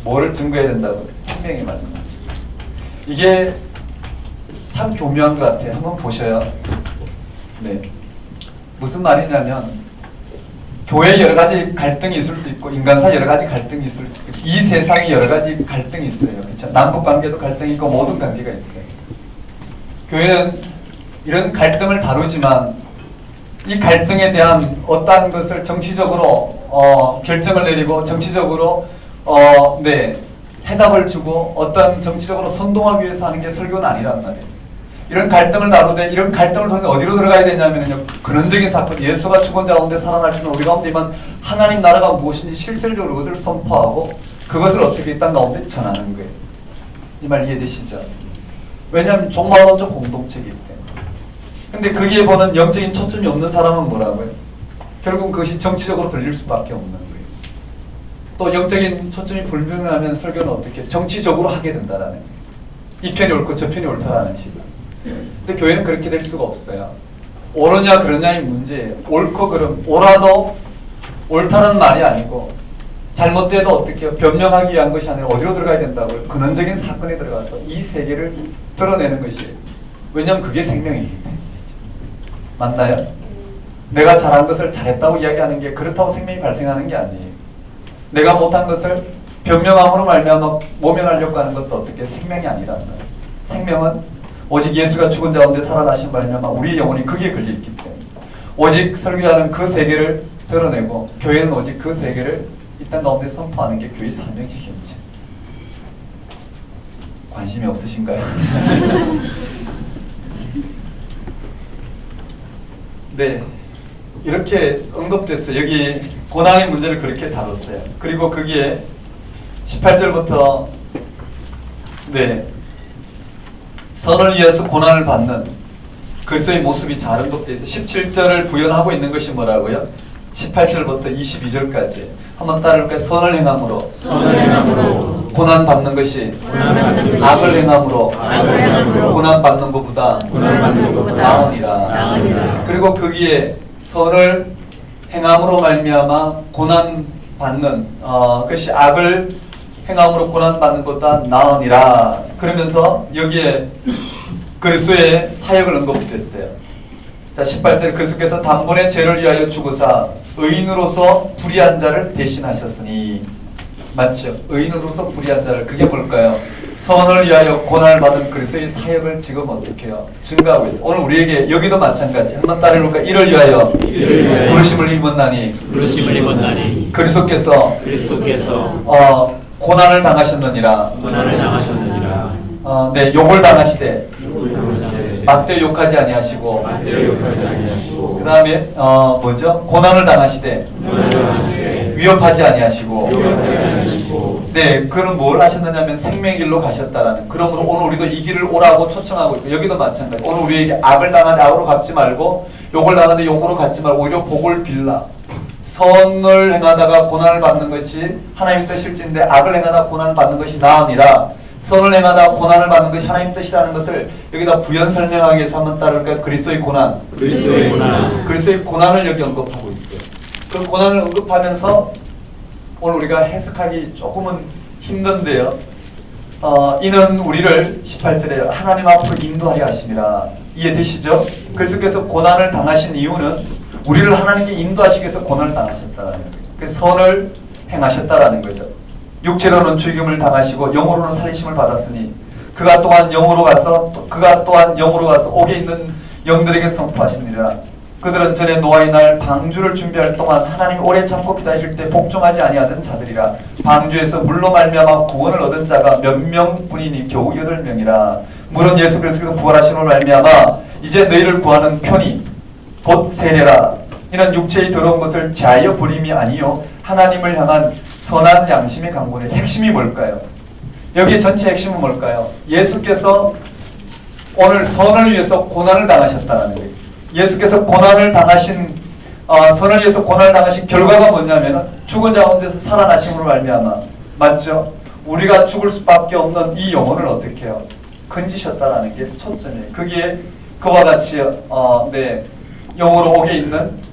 뭐를 증거해야 된다고? 생명의 말씀이죠. 이게 참 교묘한 것 같아요. 한번 보셔요. 네. 무슨 말이냐면 교회에 여러 가지 갈등이 있을 수 있고 인간사 여러 가지 갈등이 있을 수 있고 이 세상에 여러 가지 갈등이 있어요. 그렇죠? 남북 관계도 갈등이 있고 모든 관계가 있어요. 교회는 이런 갈등을 다루지만 이 갈등에 대한 어떠한 것을 정치적으로 결정을 내리고 정치적으로 해답을 주고 어떤 정치적으로 선동하기 위해서 하는 게 설교는 아니란 말이에요. 이런 갈등을 다루되 이런 갈등을 통해 어디로 들어가야 되냐면요. 근원적인 사건, 예수가 죽은 자 가운데 살아나시는 우리 가운데만 하나님 나라가 무엇인지 실질적으로 그것을 선포하고 그것을 어떻게 이 땅 가운데 전하는 거예요. 이 말 이해되시죠? 왜냐하면 종말론적 공동체이기 때문에. 근데 거기에 보는 영적인 초점이 없는 사람은 뭐라고요? 결국 그것이 정치적으로 들릴 수밖에 없는 거예요. 또 영적인 초점이 불분명하면 설교는 어떻게 정치적으로 하게 된다라는 거예요. 이 편이 옳고 저 편이 옳다라는 식으로. 근데 교회는 그렇게 될 수가 없어요. 옳으냐 그러냐의 문제예요. 옳고 그름, 옳아도 옳다는 말이 아니고 잘못돼도 어떻게 변명하기 위한 것이 아니라 어디로 들어가야 된다고요? 근원적인 사건에 들어가서 이 세계를 드러내는 것이에요. 왜냐하면 그게 생명이기 때문에. 맞나요? 내가 잘한 것을 잘했다고 이야기하는 게 그렇다고 생명이 발생하는 게 아니에요. 내가 못한 것을 변명함으로 말미암아 모면하려고 하는 것도 어떻게 생명이 아니란 말이에요. 생명은 오직 예수가 죽은 자 가운데 살아나신 말미암아 우리의 영혼이 거기에 걸려있기 때문에 오직 설교자는 그 세계를 드러내고 교회는 오직 그 세계를 이 땅 가운데 선포하는 게 교회의 사명이겠죠. 관심이 없으신가요? 네, 이렇게 언급됐어요. 여기 고난의 문제를 그렇게 다뤘어요. 그리고 거기에 18절부터 선을 위해서 고난을 받는 그리스도의 모습이 잘 언급되어 있어요. 17절을 부연하고 있는 것이 뭐라고요? 18절부터 22절까지 한번 따라볼까요? 선을 행함으로 고난받는 것이 악을 행함으로 고난받는 것보다 나으니라. 그리고 거기에 선을 행함으로 말미암아 고난받는 것이 악을 행함으로 고난받는 것보다 나으니라. 그러면서 여기에 그리스도의 사역을 언급했어요. 자, 18절 그리스도께서 단번에 죄를 위하여 죽으사 의인으로서 불의한 자를 대신하셨으니. 맞죠? 의인으로서 불의한 자를. 그게 뭘까요? 선을 위하여 고난을 받은 그리스도의 사역을 지금 어떻게 해요? 증가하고 있어요. 오늘 우리에게 여기도 마찬가지. 한번 따라해볼까요? 이를 위하여 부르심을 입었나니 그리스도께서 고난을 당하셨느니라. 욕을 당하시되 맞되 욕하지 아니하시고 그 다음에 고난을 당하시되 위협하지 아니하시고 그는 뭘 하셨느냐면 생명의 길로 가셨다라는. 그러므로 오늘 우리도 이 길을 오라고 초청하고 있고 여기도 마찬가지. 오늘 우리에게 악을 당하되 악으로 갚지 말고 욕을 당하되 욕으로 갚지 말고 오히려 복을 빌라. 선을 행하다가 고난을 받는 것이 하나님의 뜻일진데 악을 행하다 고난을 받는 것이 나으니라. 선을 행하다 고난을 받는 것이 하나님 뜻이라는 것을 여기다 부연 설명하기 위해서 한번 따를까요? 그리스도의 고난을 여기 언급하고 있어요. 그 고난을 언급하면서 오늘 우리가 해석하기 조금은 힘든데요. 이는 우리를 18절에 하나님 앞으로 인도하려 하심이라. 이해되시죠? 그리스도께서 고난을 당하신 이유는 우리를 하나님께 인도하시기 위해서 고난을 당하셨다는 거예요. 그 선을 행하셨다라는 거죠. 육체로는 죽임을 당하시고 영으로는 살리심을 받았으니 그가 또한 영으로 가서 옥에 있는 영들에게 선포하시니라. 그들은 전에 노아의 날 방주를 준비할 동안 하나님이 오래 참고 기다리실 때 복종하지 아니하던 자들이라. 방주에서 물로 말미암아 구원을 얻은 자가 몇 명뿐이니 겨우 8명이라. 물은 예수 그리스도께서 부활하심으로 말미암아 이제 너희를 구하는 편이 곧 세례라. 이는 육체의 더러운 것을 제하여 버림이 아니요 하나님을 향한 선한 양심의 강구의 핵심이 뭘까요? 여기 전체 핵심은 뭘까요? 예수께서 오늘 선을 위해서 고난을 당하셨다는 거예요. 예수께서 고난을 당하신 선을 위해서 고난을 당하신 결과가 뭐냐면 죽은 자 가운데서 살아나심으로 말미암아, 맞죠? 우리가 죽을 수밖에 없는 이 영혼을 어떻게 해요? 건지셨다라는 게 초점이에요. 거기에 그와 같이 영으로 옥에 있는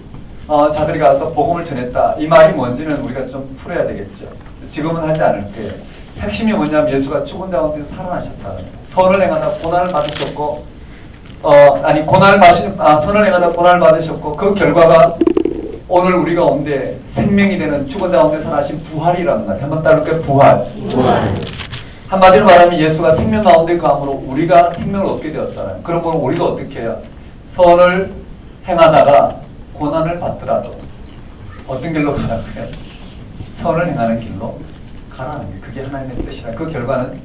자들이 가서 복음을 전했다. 이 말이 뭔지는 우리가 좀 풀어야 되겠죠. 지금은 하지 않을 거예요. 핵심이 뭐냐면 예수가 죽은 자 가운데서 살아나셨다는 거예요. 선을 행하다 고난을 받으셨고 선을 행하다 고난을 받으셨고 그 결과가 오늘 우리 가운데 생명이 되는 죽은 자 가운데 살아나신 부활이라는 말이에요. 한번 따를게요. 부활. 한마디로 말하면 예수가 생명 가운데 거함으로 우리가 생명을 얻게 되었다는. 그러면 우리도 어떻게 해요? 선을 행하다가 고난을 받더라도 어떤 길로 가라고요? 선을 행하는 길로 가라는 게 그게 하나님의 뜻이라. 그 결과는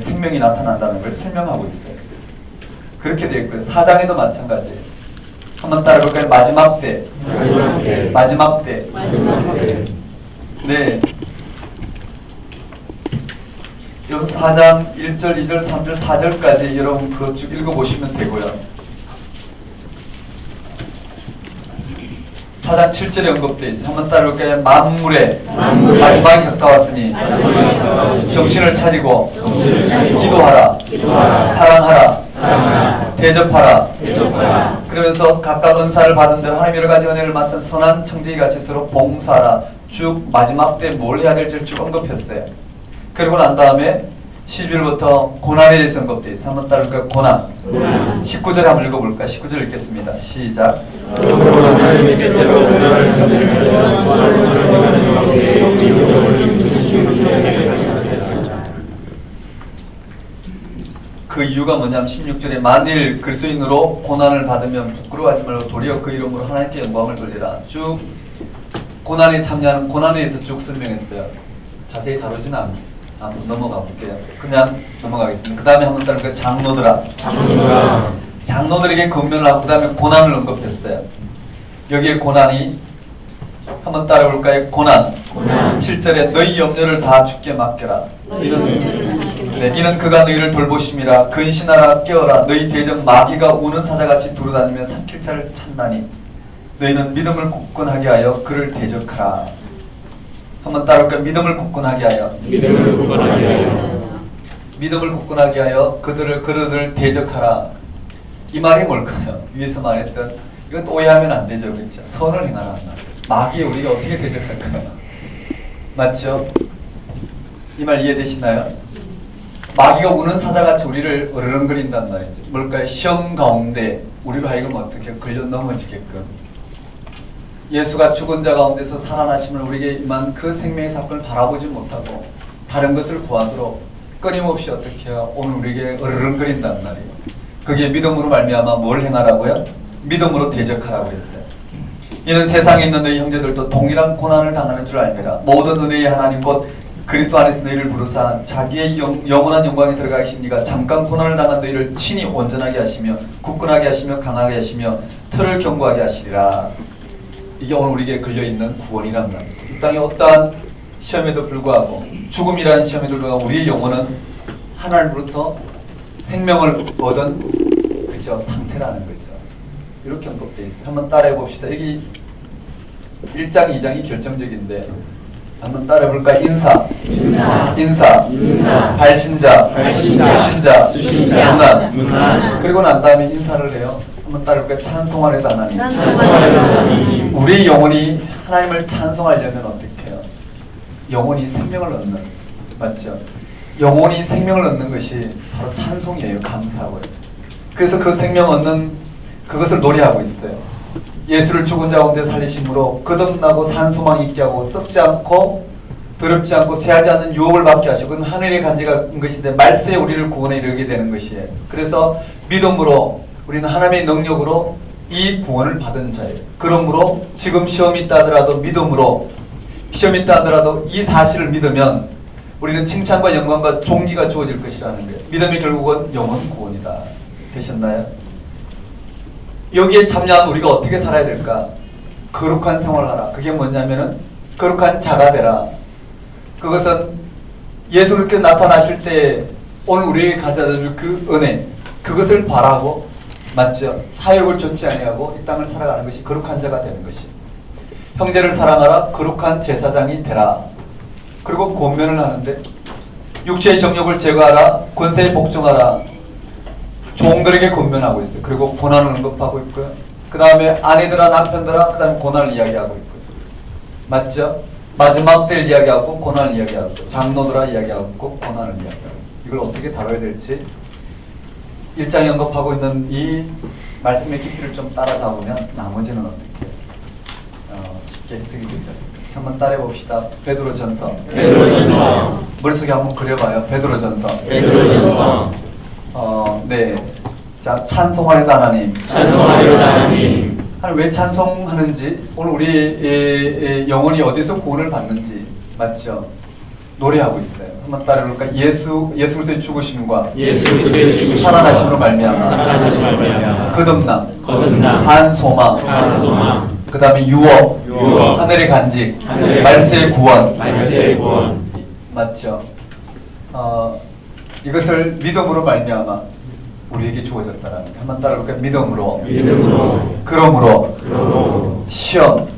생명이 나타난다는 걸 설명하고 있어요. 그렇게 되어 있고요. 4장에도 마찬가지예요. 한번 따라볼까요? 마지막 때. 네. 여러분 4장 1절, 2절, 3절, 4절까지 여러분 그거 쭉 읽어보시면 되고요. 4장 7절에 언급되어 있어요. 한번 따라볼까요? 만물에 마지막이 가까웠으니 정신을 차리고 기도하라. 사랑하라. 대접하라. 그러면서 각각 은사를 받은 대로 하나님 여러 가지 은혜를 맡은 선한 청지기 같이 서로 봉사하라. 쭉 마지막 때 뭘 해야 될지 쭉 언급했어요. 그리고 난 다음에 12절부터 고난에 대해서 언급되어 있어요. 한번 따라볼까요? 고난. 19절에 한번 읽어볼까요? 19절 읽겠습니다. 시작. 그 이유가 뭐냐면 16절에 만일 그리스도인으로 고난을 받으면 부끄러워하지 말고 도리어 그 이름으로 하나님께 영광을 돌리라. 쭉 고난에 참여하는 고난에 대해서 쭉 설명했어요. 자세히 다루지는 않고 넘어가 볼게요. 그냥 넘어가겠습니다. 그 다음에 한번 따르니까 장로들에게 권면을 하고 그 다음에 고난을 언급했어요. 여기에 고난이 한번 따라볼까요? 고난. 7절에 너희 염려를 다 주께 맡겨라. 이는 그가 너희를 돌보심이라. 근신하라 깨어라. 너희 대적 마귀가 우는 사자같이 두루다니며 삼킬 자를 찾나니 너희는 믿음을 굳건하게 하여 그를 대적하라. 한번 따라볼까요? 믿음을 굳건하게 하여 그들을 대적하라. 이 말이 뭘까요? 위에서 말했던 이건 오해하면 안 되죠, 그렇죠? 선을 행하라. 마귀에 우리가 어떻게 대적할까요? 맞죠? 이 말 이해되시나요? 마귀가 우는 사자같이 우리를 어르렁거린단 말이죠. 뭘까요? 시험 가운데 우리로 하여금 어떻게 걸려 넘어지게끔. 예수가 죽은 자 가운데서 살아나심을 우리에게 임한 그 생명의 사건을 바라보지 못하고 다른 것을 구하도록 끊임없이 어떻게 해요? 오늘 우리에게 어르렁거린단 말이에요. 그게 믿음으로 말미암아 뭘 행하라고요? 믿음으로 대적하라고 했어요. 이는 세상에 있는 너희 형제들도 동일한 고난을 당하는 줄 알미라. 모든 은혜의 하나님 곧 그리스도 안에서 너희를 부르사 자기의 영원한 영광에 들어가 계신 이가 잠깐 고난을 당한 너희를 친히 온전하게 하시며 굳건하게 하시며 강하게 하시며 틀을 견고하게 하시리라. 이게 오늘 우리에게 걸려있는 구원이란 말입니다. 이 땅의 어떠한 시험에도 불구하고 죽음이라는 시험에도 불구하고 우리의 영혼은 하나님으로부터 생명을 얻은 그죠 상태라는 거죠. 이렇게 언급되어 있어요. 한번 따라해 봅시다. 여기 1장, 2장이 결정적인데 한번 따라해 볼까? 인사, 발신자, 수신자, 문안. 그리고 난 다음에 인사를 해요. 한번 따라볼까요? 찬송하려다 하나님. 우리 영혼이 하나님을 찬송하려면 어떻게 해요? 영혼이 생명을 얻는, 맞죠? 영혼이 생명을 얻는 것이 바로 찬송이에요. 감사하고요. 그래서 그 생명 얻는 그것을 노래하고 있어요. 예수를 죽은 자 가운데 살리심으로 거듭나고 산소망 있게 하고 썩지 않고 더럽지 않고 쇠하지 않는 유업을 받게 하시고 그건 하늘의 간지가 것인데 말세에 우리를 구원에 이르게 되는 것이에요. 그래서 믿음으로 우리는 하나님의 능력으로 이 구원을 받은 자예요. 그러므로 지금 시험이 있다 하더라도 믿음으로 시험이 있다 하더라도 이 사실을 믿으면 우리는 칭찬과 영광과 존귀가 주어질 것이라는 거예요. 믿음이 결국은 영혼 구원이다. 되셨나요? 여기에 참여한 우리가 어떻게 살아야 될까? 거룩한 생활을 하라. 그게 뭐냐면은 거룩한 자가 되라. 그것은 예수님께 나타나실 때 오늘 우리에게 가져다 줄 그 은혜, 그것을 바라고, 맞죠? 사욕을 좇지 아니하고 이 땅을 살아가는 것이 거룩한 자가 되는 것이. 형제를 사랑하라. 거룩한 제사장이 되라. 그리고 권면을 하는데 육체의 정욕을 제거하라. 권세에 복종하라. 종들에게 권면하고 있어요. 그리고 고난을 언급하고 있고요. 그 다음에 아내들아 남편들아 그 다음에 고난을 이야기하고 있고요. 맞죠? 마지막 때를 이야기하고 고난을 이야기하고 장로들아 이야기하고 고난을 이야기하고 있어요. 이걸 어떻게 다뤄야 될지 1장에 언급하고 있는 이 말씀의 깊이를 좀 따라잡으면 나머지는 어떻게 쉽게 해석이 되지 않습니다. 한번 따라해 봅시다. 베드로전서. 베드로전서. 머릿속에 한번 그려봐요. 베드로전서. 베드로전서. 네. 자, 찬송하리다 하나님. 찬송하리다 하나님. 하나님 왜 찬송하는지, 오늘 우리 영혼이 어디서 구원을 받는지, 맞죠? 노래하고 있어요. 한번 따라해볼까? 예수 그리스도의 죽으심과 예수 그리스도의 죽으심과 살아나심으로 말미암아 살아나심으로 말미암아 거듭남 산소망 그 다음에 유업 하늘의 간직 말세의 구원 맞죠? 이것을 믿음으로 말미암아 우리에게 주어졌다라는 게 한번 따라해볼까요? 믿음으로 그러므로 시험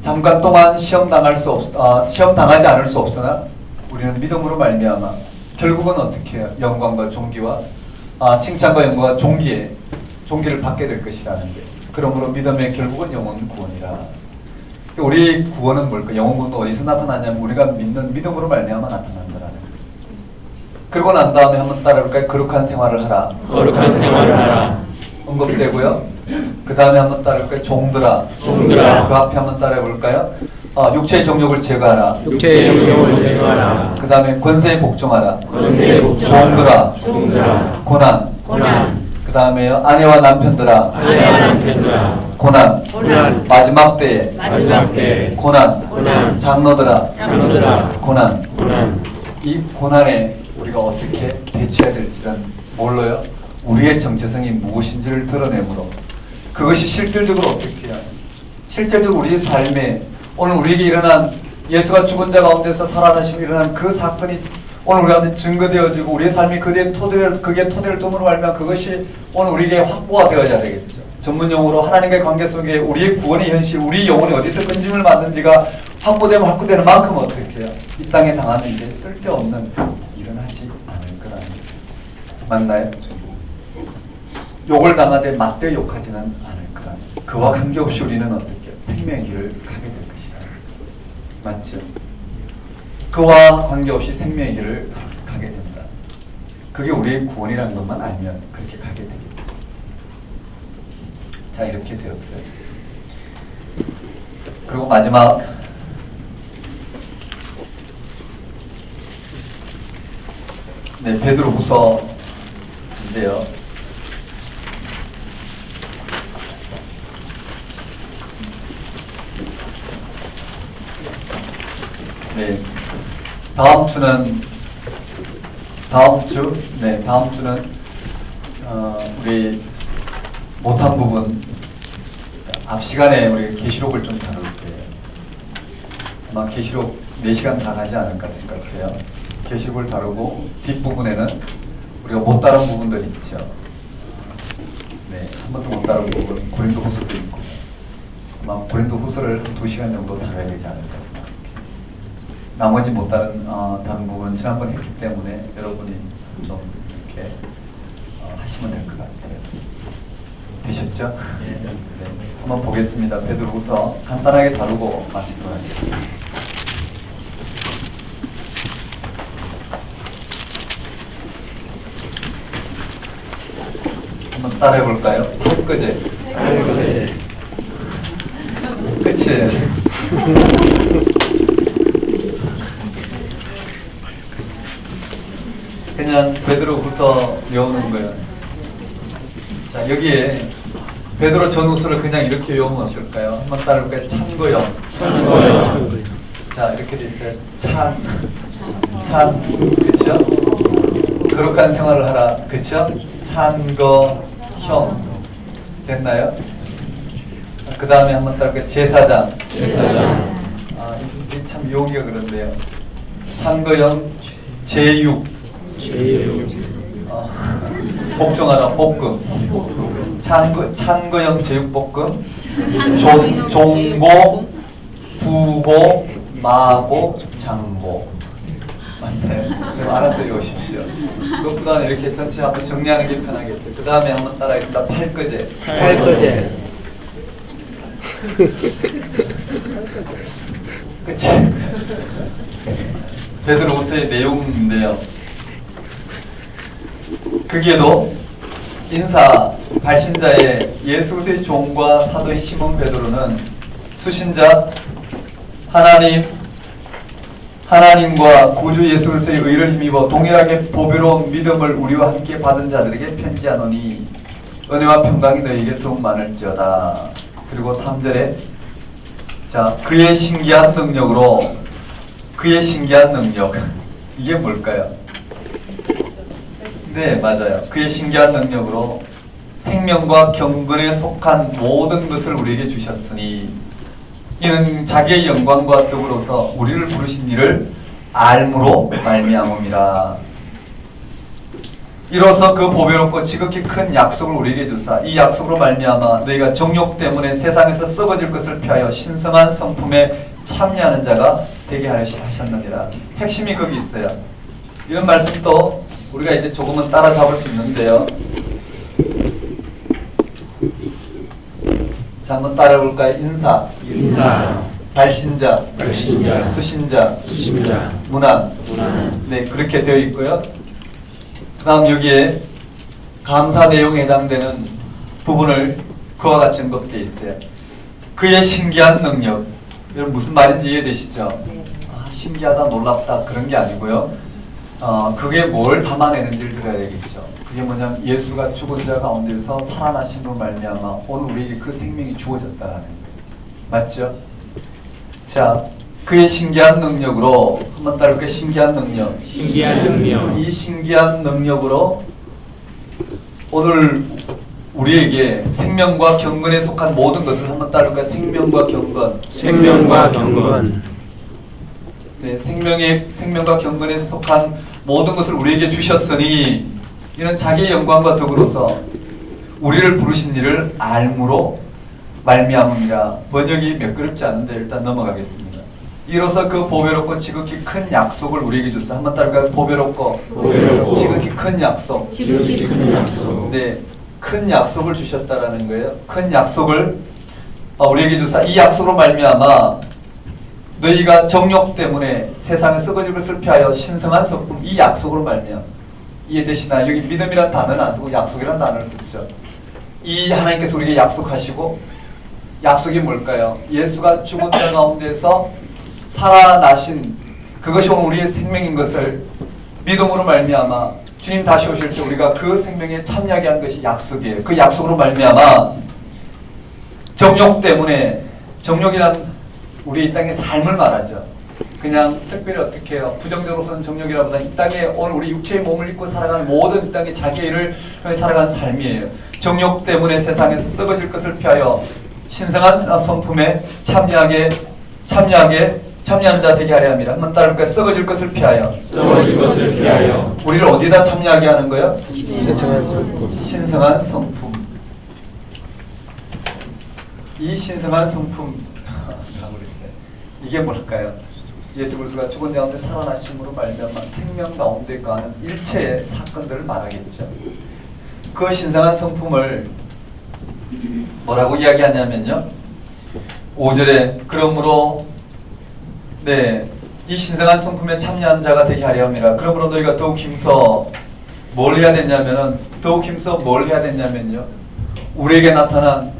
잠깐 동안 시험 당하지 않을 수 없으나 우리는 믿음으로 말미암아 결국은 어떻게 해요? 영광과 존귀와 칭찬과 영광과 존귀를 받게 될 것이라는 게. 그러므로 믿음의 결국은 영혼 구원이라. 우리 구원은 뭘까? 영혼 구원은 어디서 나타나냐면 우리가 믿는 믿음으로 말미암아 나타난다라는 거예요. 그러고 난 다음에 한번 따라해볼까요? 거룩한 생활을 하라. 언급되고요. 그 다음에 한번 따라해볼까요? 종들아. 그 앞에 한번 따라해볼까요? 육체의 정욕을 제거하라. 그 다음에 권세에 복종하라. 종들아. 고난. 그 다음에 아내와 남편들아. 고난. 마지막 때에. 고난. 장로들아. 고난. 이 고난에 우리가 어떻게 대처해야 될지는 몰라요. 우리의 정체성이 무엇인지를 드러내므로 그것이 실질적으로 어떻게 해야 실질적으로 우리 삶에 오늘 우리에게 일어난 예수가 죽은 자 가운데서 살아나시고 일어난 그 사건이 오늘 우리한테 증거되어지고 우리의 삶이 그게 토대를 둠으로 말면 그것이 오늘 우리에게 확보가 되어야 되겠죠. 전문용어로 하나님과의 관계 속에 우리의 구원의 현실, 우리 영혼이 어디서 끈짐을 받는지가 확보되면 확보되는 만큼 어떻게 해요? 이 땅에 당하는 일에 쓸데없는 일어나지 않을 거라는 거예요. 맞나요? 욕을 당하되 맞대 욕하지는 않을 거라는 거예요. 그와 관계없이 우리는 어떻게 해요? 생명의 길을 가게 될 것이라는 거예요. 맞죠? 그와 관계없이 생명의 길을 가게 된다. 그게 우리의 구원이라는 것만 알면 그렇게 가게 되겠죠. 자, 이렇게 되었어요. 그리고 마지막 베드로후서인데요. 네, 다음 주는 우리 못한 부분 앞 시간에 우리 계시록을 좀 다룰 거예요. 아마 계시록 4시간 다 가지 않을까 생각해요. 계시록을 다루고 뒷부분에는 우리가 못 다룬 부분들이 있죠. 네, 한 번도 못 다룬 부분 고린도후서도 있고 아마 고린도후서를 2시간 정도 다뤄야 되지 않을까 생각해요. 나머지 못 다른 부분은 지난번 했기 때문에 여러분이 좀 이렇게 하시면 될 것 같아요. 되셨죠? 네. 한번 보겠습니다. 베드로후서 간단하게 다루고 마치도록 하겠습니다. 한번 따라해 볼까요? 엊그제 그치? 그냥 베드로후서 외우는 거예요. 자, 여기에 베드로 전후서를 그냥 이렇게 외우면 어떨까요? 한번 따라볼까요? 찬거영. 자, 이렇게 돼 있어요. 그쵸? 거룩한 생활을 하라. 그쵸? 찬거형. 됐나요? 그 다음에 한번 따라볼까요? 제사장. 아, 이게 참 용기가 그런데요. 찬거형 제육. 복종하라. 볶음. 찬거형 제육볶음. 종보, 부보, 마보, 장보. 맞네. 그럼 알아서 읽으십시오. 그것보다는 이렇게 전체 한번 정리하는 게 편하겠죠. 그 다음에 한번 따라하겠습니다. 팔거제. 그치? 베드로후서의 내용인데요. 거기에도 인사 발신자의 예수 그리스도의 종과 사도인 시몬 베드로는 수신자 하나님과 구주 예수 그리스도의 의를 힘입어 동일하게 보배로운 믿음을 우리와 함께 받은 자들에게 편지하노니 은혜와 평강이 너희에게 더욱 많을지어다. 그리고 3절에 자, 그의 신기한 능력 이게 뭘까요? 네, 맞아요. 그의 신기한 능력으로 생명과 경건에 속한 모든 것을 우리에게 주셨으니 이는 자기의 영광과 덕으로서 우리를 부르신 이를 알므로 말미암음이라. 이로써 그 보배롭고 지극히 큰 약속을 우리에게 주사 이 약속으로 말미암아 너희가 정욕 때문에 세상에서 썩어질 것을 피하여 신성한 성품에 참여하는 자가 되게 하셨느니라. 핵심이 거기 있어요. 이런 말씀도 우리가 이제 조금은 따라잡을 수 있는데요. 자, 한번 따라해볼까요? 인사, 발신자, 수신자, 문안. 네, 그렇게 되어 있고요. 그 다음 여기에 감사 내용에 해당되는 부분을 그와 같이 언급되어 있어요. 그의 신기한 능력. 여러분 무슨 말인지 이해되시죠? 아, 신기하다, 놀랍다 그런 게 아니고요. 그게 뭘 담아내는지를 들어야 되겠죠. 그게 뭐냐면 예수가 죽은 자 가운데서 살아나심으로 말미암아 오늘 우리에게 그 생명이 주어졌다라는 거예요. 맞죠? 자, 그의 신기한 능력으로 한번 따라볼게요. 신기한 능력. 이 신기한 능력으로 오늘 우리에게 생명과 경건에 속한 모든 것을 한번 따라볼까요? 생명과 경건. 네, 생명과 경건에 속한 모든 것을 우리에게 주셨으니 이는 자기의 영광과 덕으로서 우리를 부르신 이를 알므로 말미암음이라. 번역이 매끄럽지 않은데 일단 넘어가겠습니다. 이로써 그 보배롭고 지극히 큰 약속을 우리에게 줬어. 한번 따라볼까요? 보배롭고 지극히 큰 약속. 네, 큰 약속을 주셨다라는 거예요. 큰 약속을 우리에게 주사 이 약속으로 말미암아 너희가 정욕 때문에 세상에 썩어질 것을 피하여 신성한 성품. 이 약속으로 말미암아. 이해되시나요? 여기 믿음이란 단어는 안 쓰고 약속이란 단어를 썼죠. 이 하나님께서 우리에게 약속하시고 약속이 뭘까요? 예수가 죽은 자 가운데서 살아나신 그것이 오늘 우리의 생명인 것을 믿음으로 말미암아 주님 다시 오실 때 우리가 그 생명에 참여하게 한 것이 약속이에요. 그 약속으로 말미암아 정욕 때문에, 정욕이란 우리 이 땅의 삶을 말하죠. 그냥 특별히 어떻게 해요? 부정적으로서는 정욕이라보다 이 땅에 오늘 우리 육체의 몸을 입고 살아가는 모든 이 땅의 자기의 일을 통해 살아가는 삶이에요. 정욕 때문에 세상에서 썩어질 것을 피하여 신성한 성품에 참여하는 자 되게 하려 합니다. 한번 따라볼까요? 썩어질 것을 피하여. 우리를 어디다 참여하게 하는 거예요? 신성한 성품. 이 신성한 성품 이게 뭘까요? 예수 그리스도가 죽은 자 가운데 살아나심으로 말미암아 생명 가운데 거하는 일체의 사건들을 말하겠죠. 그 신성한 성품을 뭐라고 이야기하냐면요. 5절에 그러므로 이 신성한 성품에 참여한 자가 되게 하려 함이라. 그러므로 너희가 더욱 힘써 뭘 해야 되냐면은 우리에게 나타난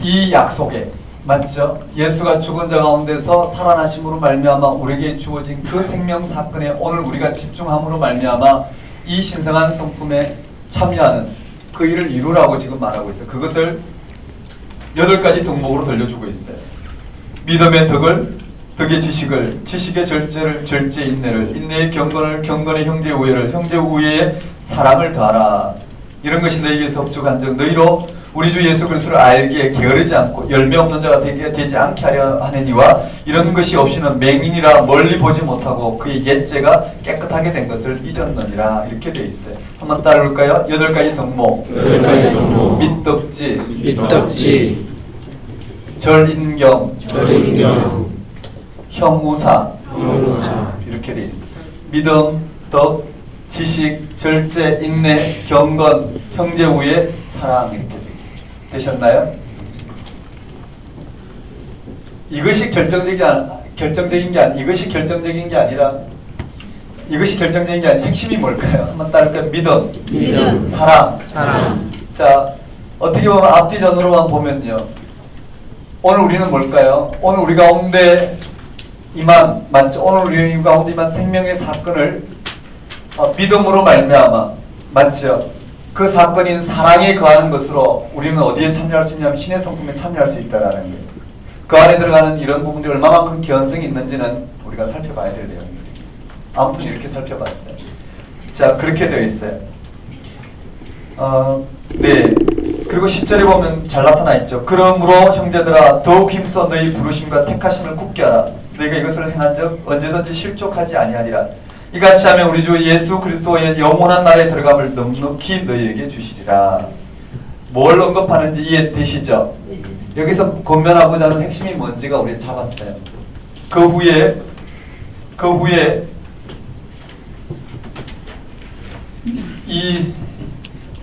이 약속에 맞죠? 예수가 죽은 자 가운데서 살아나심으로 말미암아 우리에게 주어진 그 생명 사건에 오늘 우리가 집중함으로 말미암아 이 신성한 성품에 참여하는 그 일을 이루라고 지금 말하고 있어요. 그것을 8가지 덕목으로 돌려주고 있어요. 믿음의 덕을, 덕의 지식을, 지식의 절제를, 절제 인내를, 인내의 경건을, 경건의 형제 우애를, 형제 우애의 사랑을 더하라. 이런 것이 너희에게서 업적한즉 너희로 우리 주 예수 그리스도를 알기에 게으르지 않고 열매 없는 자가 되지 않게 하려 하느니와 이런 것이 없이는 맹인이라 멀리 보지 못하고 그의 옛죄가 깨끗하게 된 것을 잊었느니라. 이렇게 돼 있어요. 한번 따라볼까요? 8가지 덕목. 8가지 덕목. 밑덕지, 밑덕지, 절인경, 절인경, 형우사. 형우사. 이렇게 돼 있어요. 믿음, 덕, 지식, 절제, 인내, 경건, 형제 우애, 사랑. 이렇게 돼 있어요. 되셨나요? 이것이 결정적인 게 이것이 결정적인 게 아니라 이것이 결정적인 게 아니라 핵심이 뭘까요? 한번 따를까요? 믿음, 사랑. 자, 어떻게 보면 앞뒤전으로만 보면요. 오늘 우리는 뭘까요? 오늘 우리 가운데 임한 맞죠? 오늘 우리 가운데 임한 생명의 사건을 믿음으로 말미암아 맞죠? 그 사건인 사랑에 거하는 것으로 우리는 어디에 참여할 수 있냐면 신의 성품에 참여할 수 있다는 거예요. 그 안에 들어가는 이런 부분들이 얼마만큼 개연성이 있는지는 우리가 살펴봐야 될 내용입니다. 아무튼 이렇게 살펴봤어요. 자, 그렇게 되어 있어요. 네. 그리고 10절에 보면 잘 나타나 있죠. 그러므로 형제들아 더욱 힘써 너희 부르심과 택하심을 굳게 하라. 너희가 이것을 행한 적 언제든지 실족하지 아니하리라. 이같이 하면 우리 주 예수 그리스도의 영원한 날에 들어감을 넉넉히 너희에게 주시리라. 뭘 언급하는지 이해되시죠? 여기서 권면하고자 하는 핵심이 뭔지가 우리 잡았어요. 그 후에 이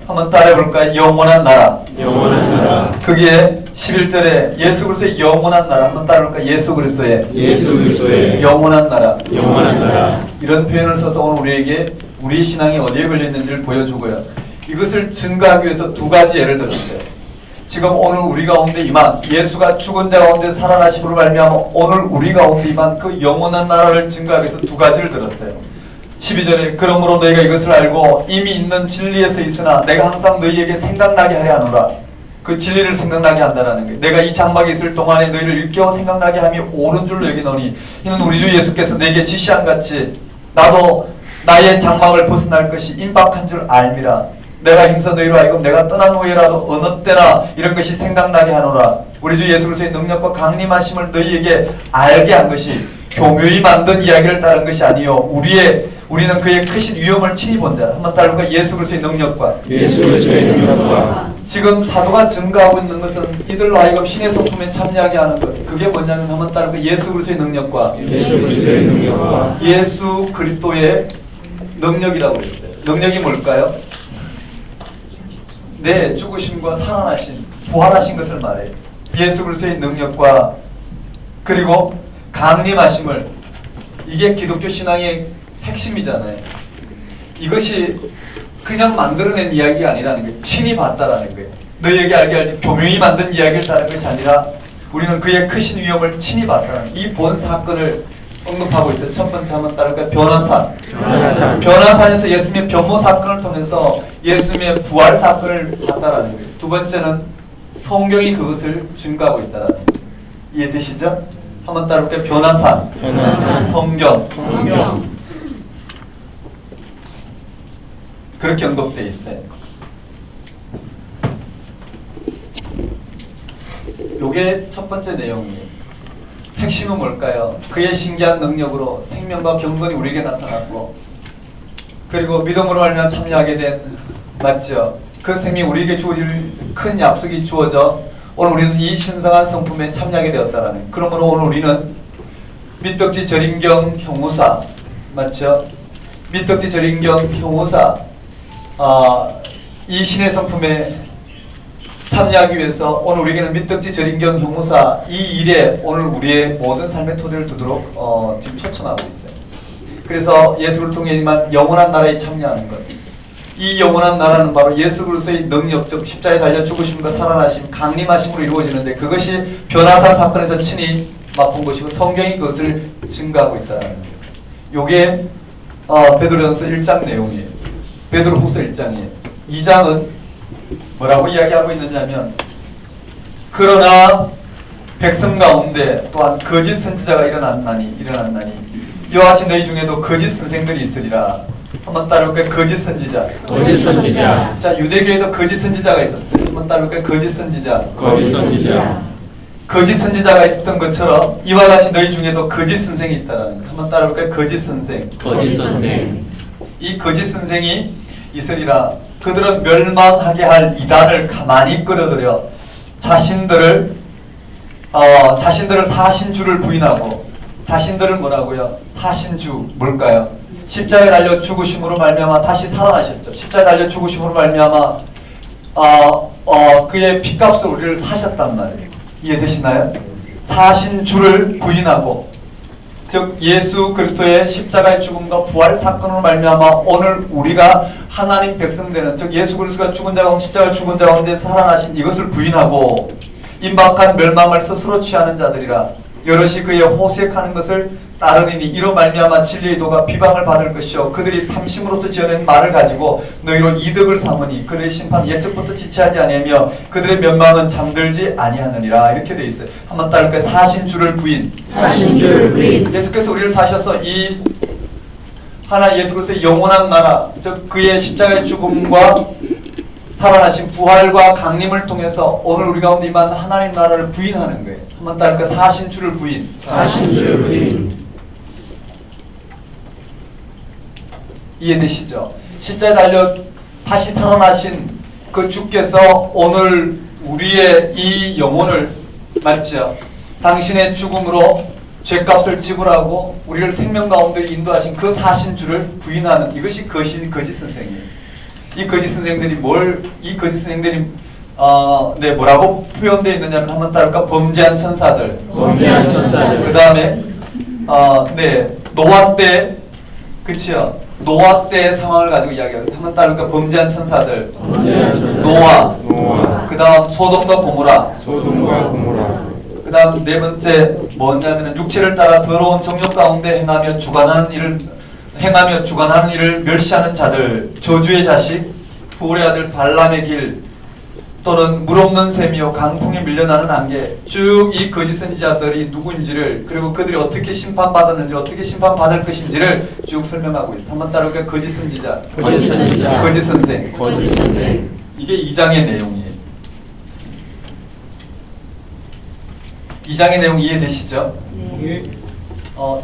한번 따라해볼까요? 영원한 나라. 영원한 나라. 거기에 11절에 예수 그리스도의 영원한 나라. 한번 따라해볼까요? 예수 그리스도의 영원한 나라. 영원한 나라. 이런 표현을 써서 오늘 우리에게 우리의 신앙이 어디에 걸려있는지를 보여주고요. 이것을 증거하기 위해서 2가지 예를 들었어요. 지금 오늘 우리 가운데 임한 예수가 죽은 자 가운데 살아나심으로 말미암아 오늘 우리 가운데 임한 그 영원한 나라를 증거하기 위해서 2가지를 들었어요. 12절에 그러므로 너희가 이것을 알고 이미 있는 진리에서 있으나 내가 항상 너희에게 생각나게 하려 하노라. 그 진리를 생각나게 한다는 거예요. 내가 이 장막에 있을 동안에 너희를 일깨워 생각나게 함이 옳은 줄로 여기노니 이는 우리 주 예수께서 내게 지시한 같이 나도 나의 장막을 벗어날 것이 임박한 줄 알미라. 내가 힘써 너희로 하여금 내가 떠난 후에라도 어느 때나 이런 것이 생각나게 하노라. 우리 주 예수 그리스도의 능력과 강림하심을 너희에게 알게 한 것이 교묘히 만든 이야기를 따른 것이 아니요 우리는 그의 크신 위엄을 친히 본 자. 한번 따르니까 예수 그리스도의 능력과 지금 사도가 증거하고 있는 것은 이들로 하여금 신의 성품에 참여하게 하는 것. 그게 뭐냐면 한번 따르니까 예수 그리스도의 능력과 예수 그리스도의 능력이라고 했어요. 능력이 뭘까요? 네, 죽으심과 살아나신 부활하신 것을 말해요. 예수 그리스도의 능력과 그리고 강림하심을, 이게 기독교 신앙의 핵심이잖아요. 이것이 그냥 만들어낸 이야기가 아니라는 거예요. 친히 봤다라는 거예요. 너희에게 알게 할지 교묘히 만든 이야기를 따른 것이 아니라 우리는 그의 크신 위엄을 친히 봤다는 이 본 사건을 언급하고 있어요. 첫 번째 한번 따를까요? 변화산. 변화산에서 예수님의 변모 사건을 통해서 예수님의 부활 사건을 봤다라는 거예요. 두 번째는 성경이 그것을 증거하고 있다라는 거예요. 이해되시죠? 한번 따를까요? 변화산. 성경. 그렇게 언급되어 있어요. 요게 첫 번째 내용이에요. 핵심은 뭘까요? 그의 신기한 능력으로 생명과 경건이 우리에게 나타났고, 그리고 믿음으로 말미암아 참여하게 된, 맞죠? 그 생명이 우리에게 주어질 큰 약속이 주어져 오늘 우리는 이 신성한 성품에 참여하게 되었다라는. 그러므로 오늘 우리는 밑덕지 절인경 형우사, 맞죠? 밑덕지 절인경 형우사, 이 신의 성품에 참여하기 위해서 오늘 우리에게는 밑덕지 절인경 형무사 이 일에 오늘 우리의 모든 삶의 토대를 두도록 지금 초청하고 있어요. 그래서 예수를 통해 임한 영원한 나라에 참여하는 것, 이 영원한 나라는 바로 예수 그리스도의 능력적 십자가에 달려 죽으심과 살아나심, 강림하심으로 이루어지는데 그것이 변화산 사건에서 친히 맛본 것이고 성경이 그것을 증가하고 있다는 거예요. 요게 베드로전서 1장 내용이에요. 베드로후서 1장이에요. 2장은 뭐라고 이야기하고 있느냐면 그러나 백성 가운데 또한 거짓 선지자가 일어났나니 이와 같이 너희 중에도 거짓 선생들이 있으리라. 한번 따라볼까요? 거짓 선지자. 거짓 선지자. 자, 유대교에도 거짓 선지자가 있었어요. 한번 따라볼까요? 거짓 선지자. 거짓 선지자. 거짓 선지자가 있었던 것처럼 이와 같이 너희 중에도 거짓 선생이 있다라는 거예요. 한번 따라볼까요? 거짓 선생. 거짓 선생. 이 거짓 선생이 있으리라. 그들은 멸망하게 할 이단을 가만히 끌어들여 자신들을 사신주를 부인하고 자신들을 뭐라고요? 사신주 뭘까요? 십자가에 달려 죽으심으로 말미암아 다시 살아나셨죠. 십자가에 달려 죽으심으로 말미암아 그의 핏값을 우리를 사셨단 말이에요. 이해되시나요? 사신주를 부인하고 즉 예수 그리스도의 십자가의 죽음과 부활 사건으로 말미암아 오늘 우리가 하나님 백성 되는 즉 예수 그리스도가 죽은 자 가운데 십자가 죽은 자 가운데 살아나신 이것을 부인하고 임박한 멸망을 스스로 취하는 자들이라. 여럿이 그의 호색하는 것을 따르리니 이로 말미암아 진리의 도가 비방을 받을 것이요 그들이 탐심으로서 지어낸 말을 가지고 너희로 이득을 삼으니 그들의 심판은 옛적부터 지체하지 아니하며 그들의 면망은 잠들지 아니하느니라. 이렇게 돼 있어요. 한번 따를까요? 사신주를 부인. 사신주를 부인. 예수께서 우리를 사셔서 이 하나 예수 그리스도의 영원한 나라 즉 그의 십자가의 죽음과 살아나신 부활과 강림을 통해서 오늘 우리 가운데 임한 하나님 나라를 부인하는 거예요. 한번 따를까요? 사신주를 부인. 사신주를 부인. 이해되시죠? 십자가에 달려 다시 살아나신 그 주께서 오늘 우리의 이 영혼을 맞죠? 당신의 죽음으로 죄값을 지불하고 우리를 생명 가운데 인도하신 그 사신주를 부인하는 이것이 거짓 선생이에요. 이 거짓 선생들이 뭐라고 표현되어 있느냐면 한번 따를까? 범죄한 천사들. 범죄한 천사들. 그 다음에 노아 때 그치요? 노아 때 상황을 가지고 이야기하고 있어요. 한번 따를까? 범죄한 천사들. 범죄한 천사들. 노아. 노아. 그 다음 소돔과 고모라. 소돔과 고모라. 그 다음 네 번째 뭐냐면 육체를 따라 더러운 정욕 가운데 행하며 주관하는 일을 멸시하는 자들, 저주의 자식, 부울의 아들 발람의 길, 또는 물 없는 샘이요 강풍에 밀려나는 안개. 쭉 이 거짓 선지자들이 누구인지를 그리고 그들이 어떻게 심판받았는지 어떻게 심판받을 것인지를 쭉 설명하고 있어. 한번 따라볼까요? 거짓 선지자, 거짓 선지자. 거짓 선생. 거짓 선생. 이게 2장의 내용이에요. 2장의 내용 이해되시죠? 예.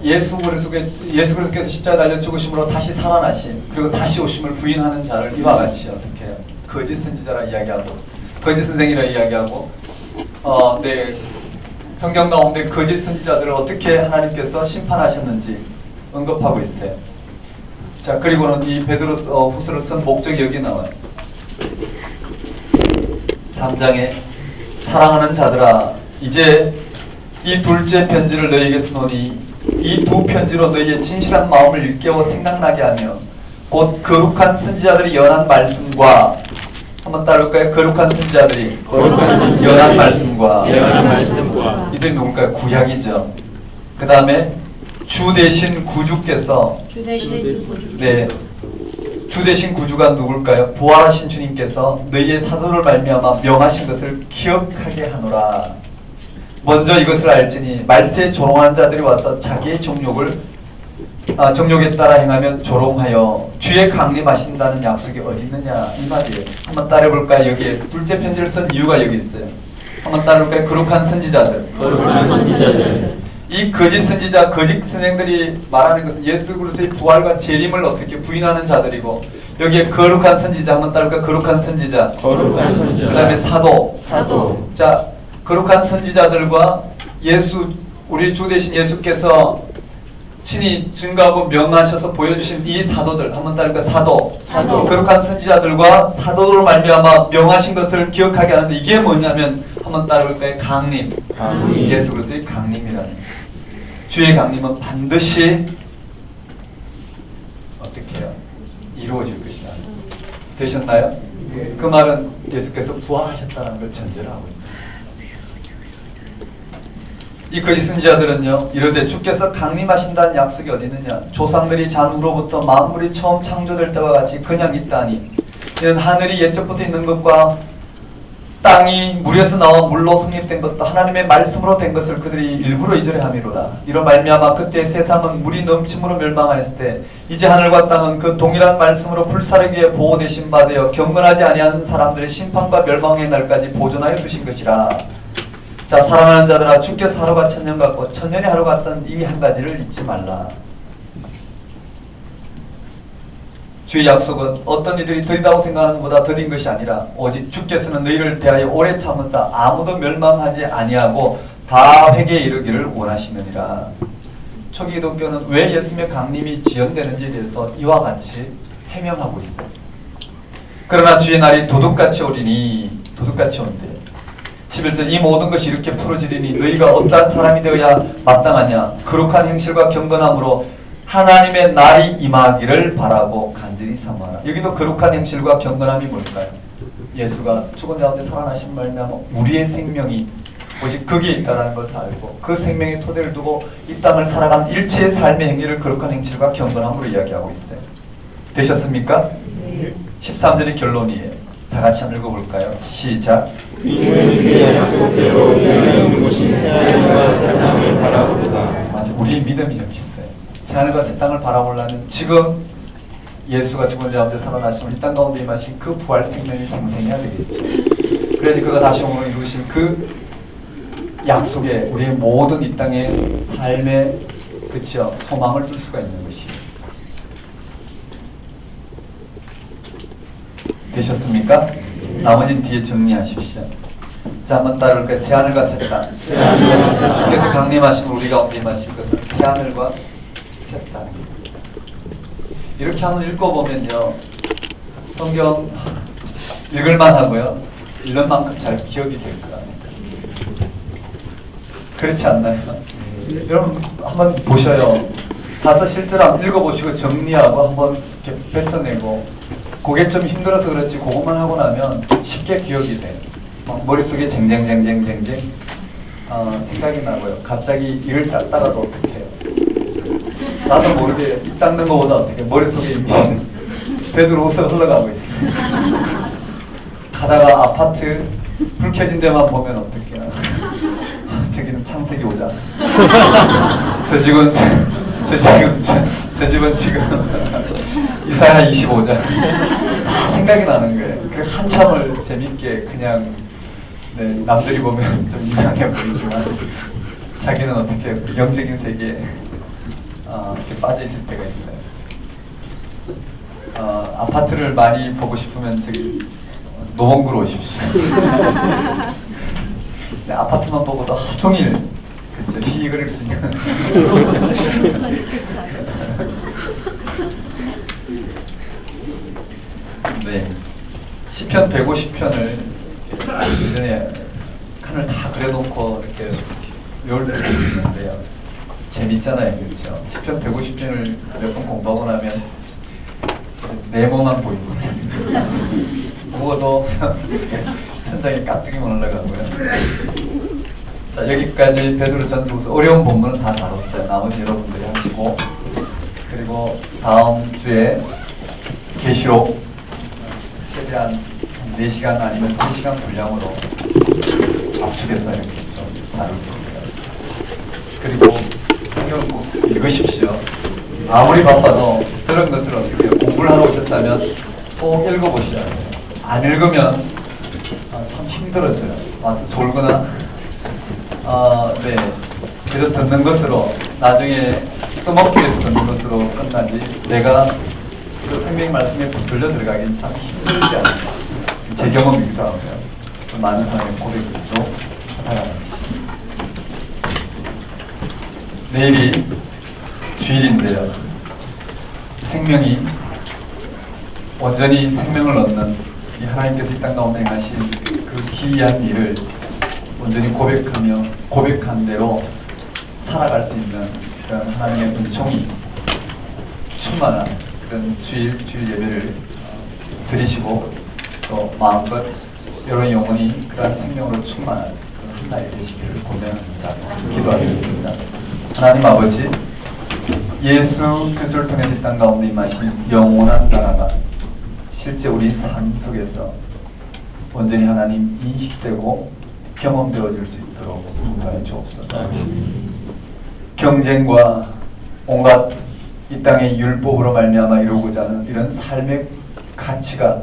예수 그리스도께서 십자가에 달려 죽으심으로 다시 살아나신 그리고 다시 오심을 부인하는 자를 이와 같이 어떻게 해요? 거짓 선지자라 이야기하고 거짓 선생이라 이야기하고 성경 가운데 거짓 선지자들을 어떻게 하나님께서 심판하셨는지 언급하고 있어요. 자, 그리고는 이 베드로 후서를 쓴 목적이 여기 나와요. 3장에 사랑하는 자들아 이제 이 둘째 편지를 너희에게 쓰노니 이 두 편지로 너희의 진실한 마음을 일깨워 생각나게 하며 곧 거룩한 선지자들이 연한 말씀과 한번 따라올까요? 거룩한 선지자들이 연한 말씀과 이들이 누굴까요? 구약이죠. 그 다음에 주 대신 구주께서 주 대신 구주. 주 대신 구주가 누굴까요? 부활하신 주님께서 너희의 사도를 말미암아 명하신 것을 기억하게 하노라. 먼저 이것을 알지니 말세에 조롱하는 자들이 와서 자기의 정욕에 따라 행하면 조롱하여 주의 강림하신다는 약속이 어디 있느냐 이 말이에요. 한번 따라해볼까요? 여기에 둘째 편지를 쓴 이유가 여기 있어요. 한번 따라해볼까요? 거룩한 선지자들. 이 거짓 선지자, 거짓 선생들이 말하는 것은 예수 그리스도의 부활과 재림을 어떻게 부인하는 자들이고 여기에 거룩한 선지자, 한번 따라해볼까요? 거룩한 선지자. 그 다음에 사도. 자, 거룩한 선지자들과 우리 주 대신 예수께서 친히 증거하고 명하셔서 보여주신 이 사도들, 한번 따를까? 사도. 거룩한 선지자들과 사도들로 말미암아 명하신 것을 기억하게 하는데 이게 뭐냐면 한번 따를까요? 강림. 예수 그리스도의 강림이라는. 주의 강림은 반드시 어떻게 해요? 이루어질 것이다. 되셨나요? 그 말은 예수께서 부활하셨다는 걸 전제로 하고 있습니다. 이 거짓 선지자들은요, 이르되 주께서 강림하신다는 약속이 어디 있느냐? 조상들이 잔 후로부터 만물이 처음 창조될 때와 같이 그냥 있다니. 이는 하늘이 옛적부터 있는 것과 땅이 물에서 나와 물로 성립된 것도 하나님의 말씀으로 된 것을 그들이 일부러 잊으려 함이로다. 이로 말미암아 그때 세상은 물이 넘침으로 멸망하였을 때 이제 하늘과 땅은 그 동일한 말씀으로 불사르기에 보호되신 바 되어 경건하지 아니한 사람들의 심판과 멸망의 날까지 보존하여 두신 것이라. 자, 사랑하는 자들아, 주께서 하루가 천년 같고 천년이 하루 같던 이 한 가지를 잊지 말라. 주의 약속은 어떤 이들이 더디다고 생각하는 것보다 더딘 것이 아니라 오직 주께서는 너희를 대하여 오래 참으사 아무도 멸망하지 아니하고 다 회개에 이르기를 원하시느니라. 초기 기독교는 왜 예수님의 강림이 지연되는지에 대해서 이와 같이 해명하고 있어요. 그러나 주의 날이 도둑같이 오리니, 도둑같이 온대. 11절, 이 모든 것이 이렇게 풀어지리니 너희가 어떠한 사람이 되어야 마땅하냐? 거룩한 행실과 경건함으로 하나님의 날이 임하기를 바라고 간절히 사모하라. 여기도 거룩한 행실과 경건함이 뭘까요? 예수가 죽은 자가운데 살아나신 말미암아 우리의 생명이 오직 거기에 있다는 것을 알고 그 생명의 토대를 두고 이 땅을 살아가는 일체의 삶의 행위를 거룩한 행실과 경건함으로 이야기하고 있어요. 되셨습니까? 13절이 결론이에요. 다 같이 한번 읽어볼까요? 시작. 이는 그의 약속대로 우리는 모신 새하늘과 새 땅을 바라보다. 맞아, 우리의 믿음이 여기 있어요. 새하늘과 새 땅을 바라보려면 지금 예수가 죽은 자 가운데 살아나시고 이 땅 가운데 임하신 그 부활 생명이 생생해야 되겠죠. 그래야지 그가 다시 오므로 이루신 그 약속에 우리의 모든 이 땅의 삶의 그치요 소망을 둘 수가 있는 것이에요. 되셨습니까? 나머지는 뒤에 정리하십시오. 자, 한번 따라올까요? 새하늘과 새 땅. 주께서 강림하신 우리 가운데 임하실 것은 새하늘과 새 땅. 이렇게 한번 읽어보면요, 성경 읽을만 하고요, 읽는 만큼 잘 기억이 될 것 같습니다. 그렇지 않나요? 여러분 한번 보셔요. 가서 실제로 한번 읽어보시고 정리하고 한번 이렇게 뱉어내고, 그게 좀 힘들어서 그렇지 그것만 하고 나면 쉽게 기억이 돼요. 막 머릿속에 쟁쟁쟁쟁쟁쟁 생각이 나고요. 갑자기 이를 닦다가도 어떻게 해요? 나도 모르게 입 닦는 것보다 어떻게 머릿속에 이미 되돌아서 흘러가고 있어요. 가다가 아파트 불 켜진 데만 보면 어떻게 해요? 저기는 창세기 5장. 저 집은 이사야 25장. 생각이 나는 거예요. 그래서 한참을 재밌게 그냥 남들이 보면 좀 이상해 보이지만 자기는 어떻게 영적인 세계에 이렇게 빠져 있을 때가 있어요. 아파트를 많이 보고 싶으면 저기 노원구로 오십시오. 아파트만 보고도 하루 종일 그렇죠. 희익을 수 있는. 네, 시편 150편을 예전에 칸을 다 그려놓고 이렇게 외울 때도 있는데요. 재밌잖아요, 그렇죠? 시편 150편을 몇 번 공부하고 나면 네모만 보입니다. 무어도 천장에 깍두기만 올라가고요. 자, 여기까지 베드로전서후서 어려운 본문은 다 다뤘어요. 나머지 여러분들이 하시고, 그리고 다음 주에 계시록 최대한 4시간 아니면 3시간 분량으로 압축해서 이렇게 좀 다룰 겁니다. 그리고 성경을 꼭 읽으십시오. 아무리 바빠도 들은 것을 어떻게 공부를 하러 오셨다면 꼭 읽어보셔야 돼요. 안 읽으면 참 힘들어져요. 와서 졸거나 네, 그래서 듣는 것으로 나중에 써먹기 위해서 듣는 것으로 끝나지 내가 그 생명 말씀에 붙들려 들어가기는 참 힘들지 않을까. 제 경험이기도 하고요. 많은 사람의 고백도 하다가 내일이 주일인데요. 생명이 온전히 생명을 얻는 이 하나님께서 이 땅 가운데 행하신 그 기이한 일을 온전히 고백하며 고백한 대로 살아갈 수 있는 그런 하나님의 은총이 충만한 그런 주일 예배를 드리시고 또 마음껏 여러분 영혼이 그러한 생명으로 충만한 그런 한 날이 되시기를 고명합니다. 기도하겠습니다. 하나님 아버지, 예수 그리스도를 통해서 이 땅 가운데 임하신 영원한 나라가 실제 우리 삶 속에서 온전히 하나님 인식되고 경험되어질 수 있도록 인도하여 주옵소서. 경쟁과 온갖 이 땅의 율법으로 말미암아 이루고자 하는 이런 삶의 가치가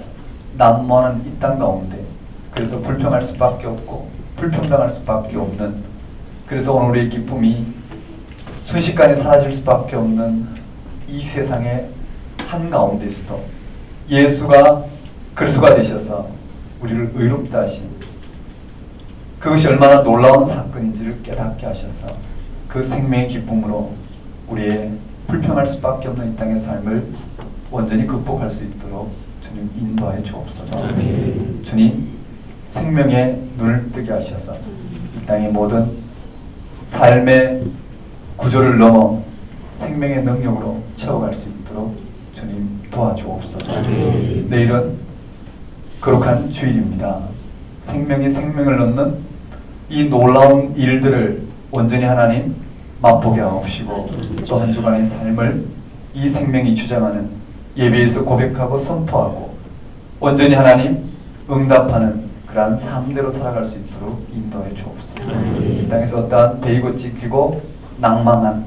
난무하는 이 땅 가운데, 그래서 불평할 수밖에 없고 불평당할 수밖에 없는, 그래서 오늘 우리의 기쁨이 순식간에 사라질 수밖에 없는 이 세상의 한가운데서도 예수가 그리스도가 되셔서 우리를 의롭다 하신, 그것이 얼마나 놀라운 사건인지를 깨닫게 하셔서 그 생명의 기쁨으로 우리의 불평할 수밖에 없는 이 땅의 삶을 온전히 극복할 수 있도록 주님 인도하여 주옵소서. 주님 생명의 눈을 뜨게 하셔서 이 땅의 모든 삶의 구조를 넘어 생명의 능력으로 채워갈 수 있도록 주님 도와주옵소서. 내일은 거룩한 주일입니다. 생명이 생명을 넣는 이 놀라운 일들을 온전히 하나님 맛보게 하옵시고, 또 한 주간의 삶을 이 생명이 주장하는 예배에서 고백하고 선포하고 온전히 하나님 응답하는 그러한 삶대로 살아갈 수 있도록 인도해 주옵소서. 이 땅에서 어떠한 베이고 찢기고 낭망한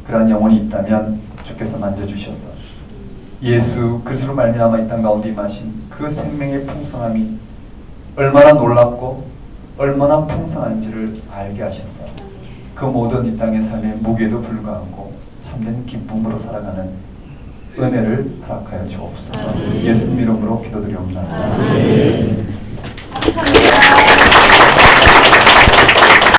그러한 영혼이 있다면 주께서 만져주셔서 예수 그리스도로 말미암아 이 땅 가운데 임하신 그 생명의 풍성함이 얼마나 놀랍고 얼마나 풍성한지를 알게 하셔서 그 모든 이 땅의 삶의 무게도 불구하고 참된 기쁨으로 살아가는 은혜를 허락하여 주옵소서. 예수님 이름으로 기도드리옵나이다.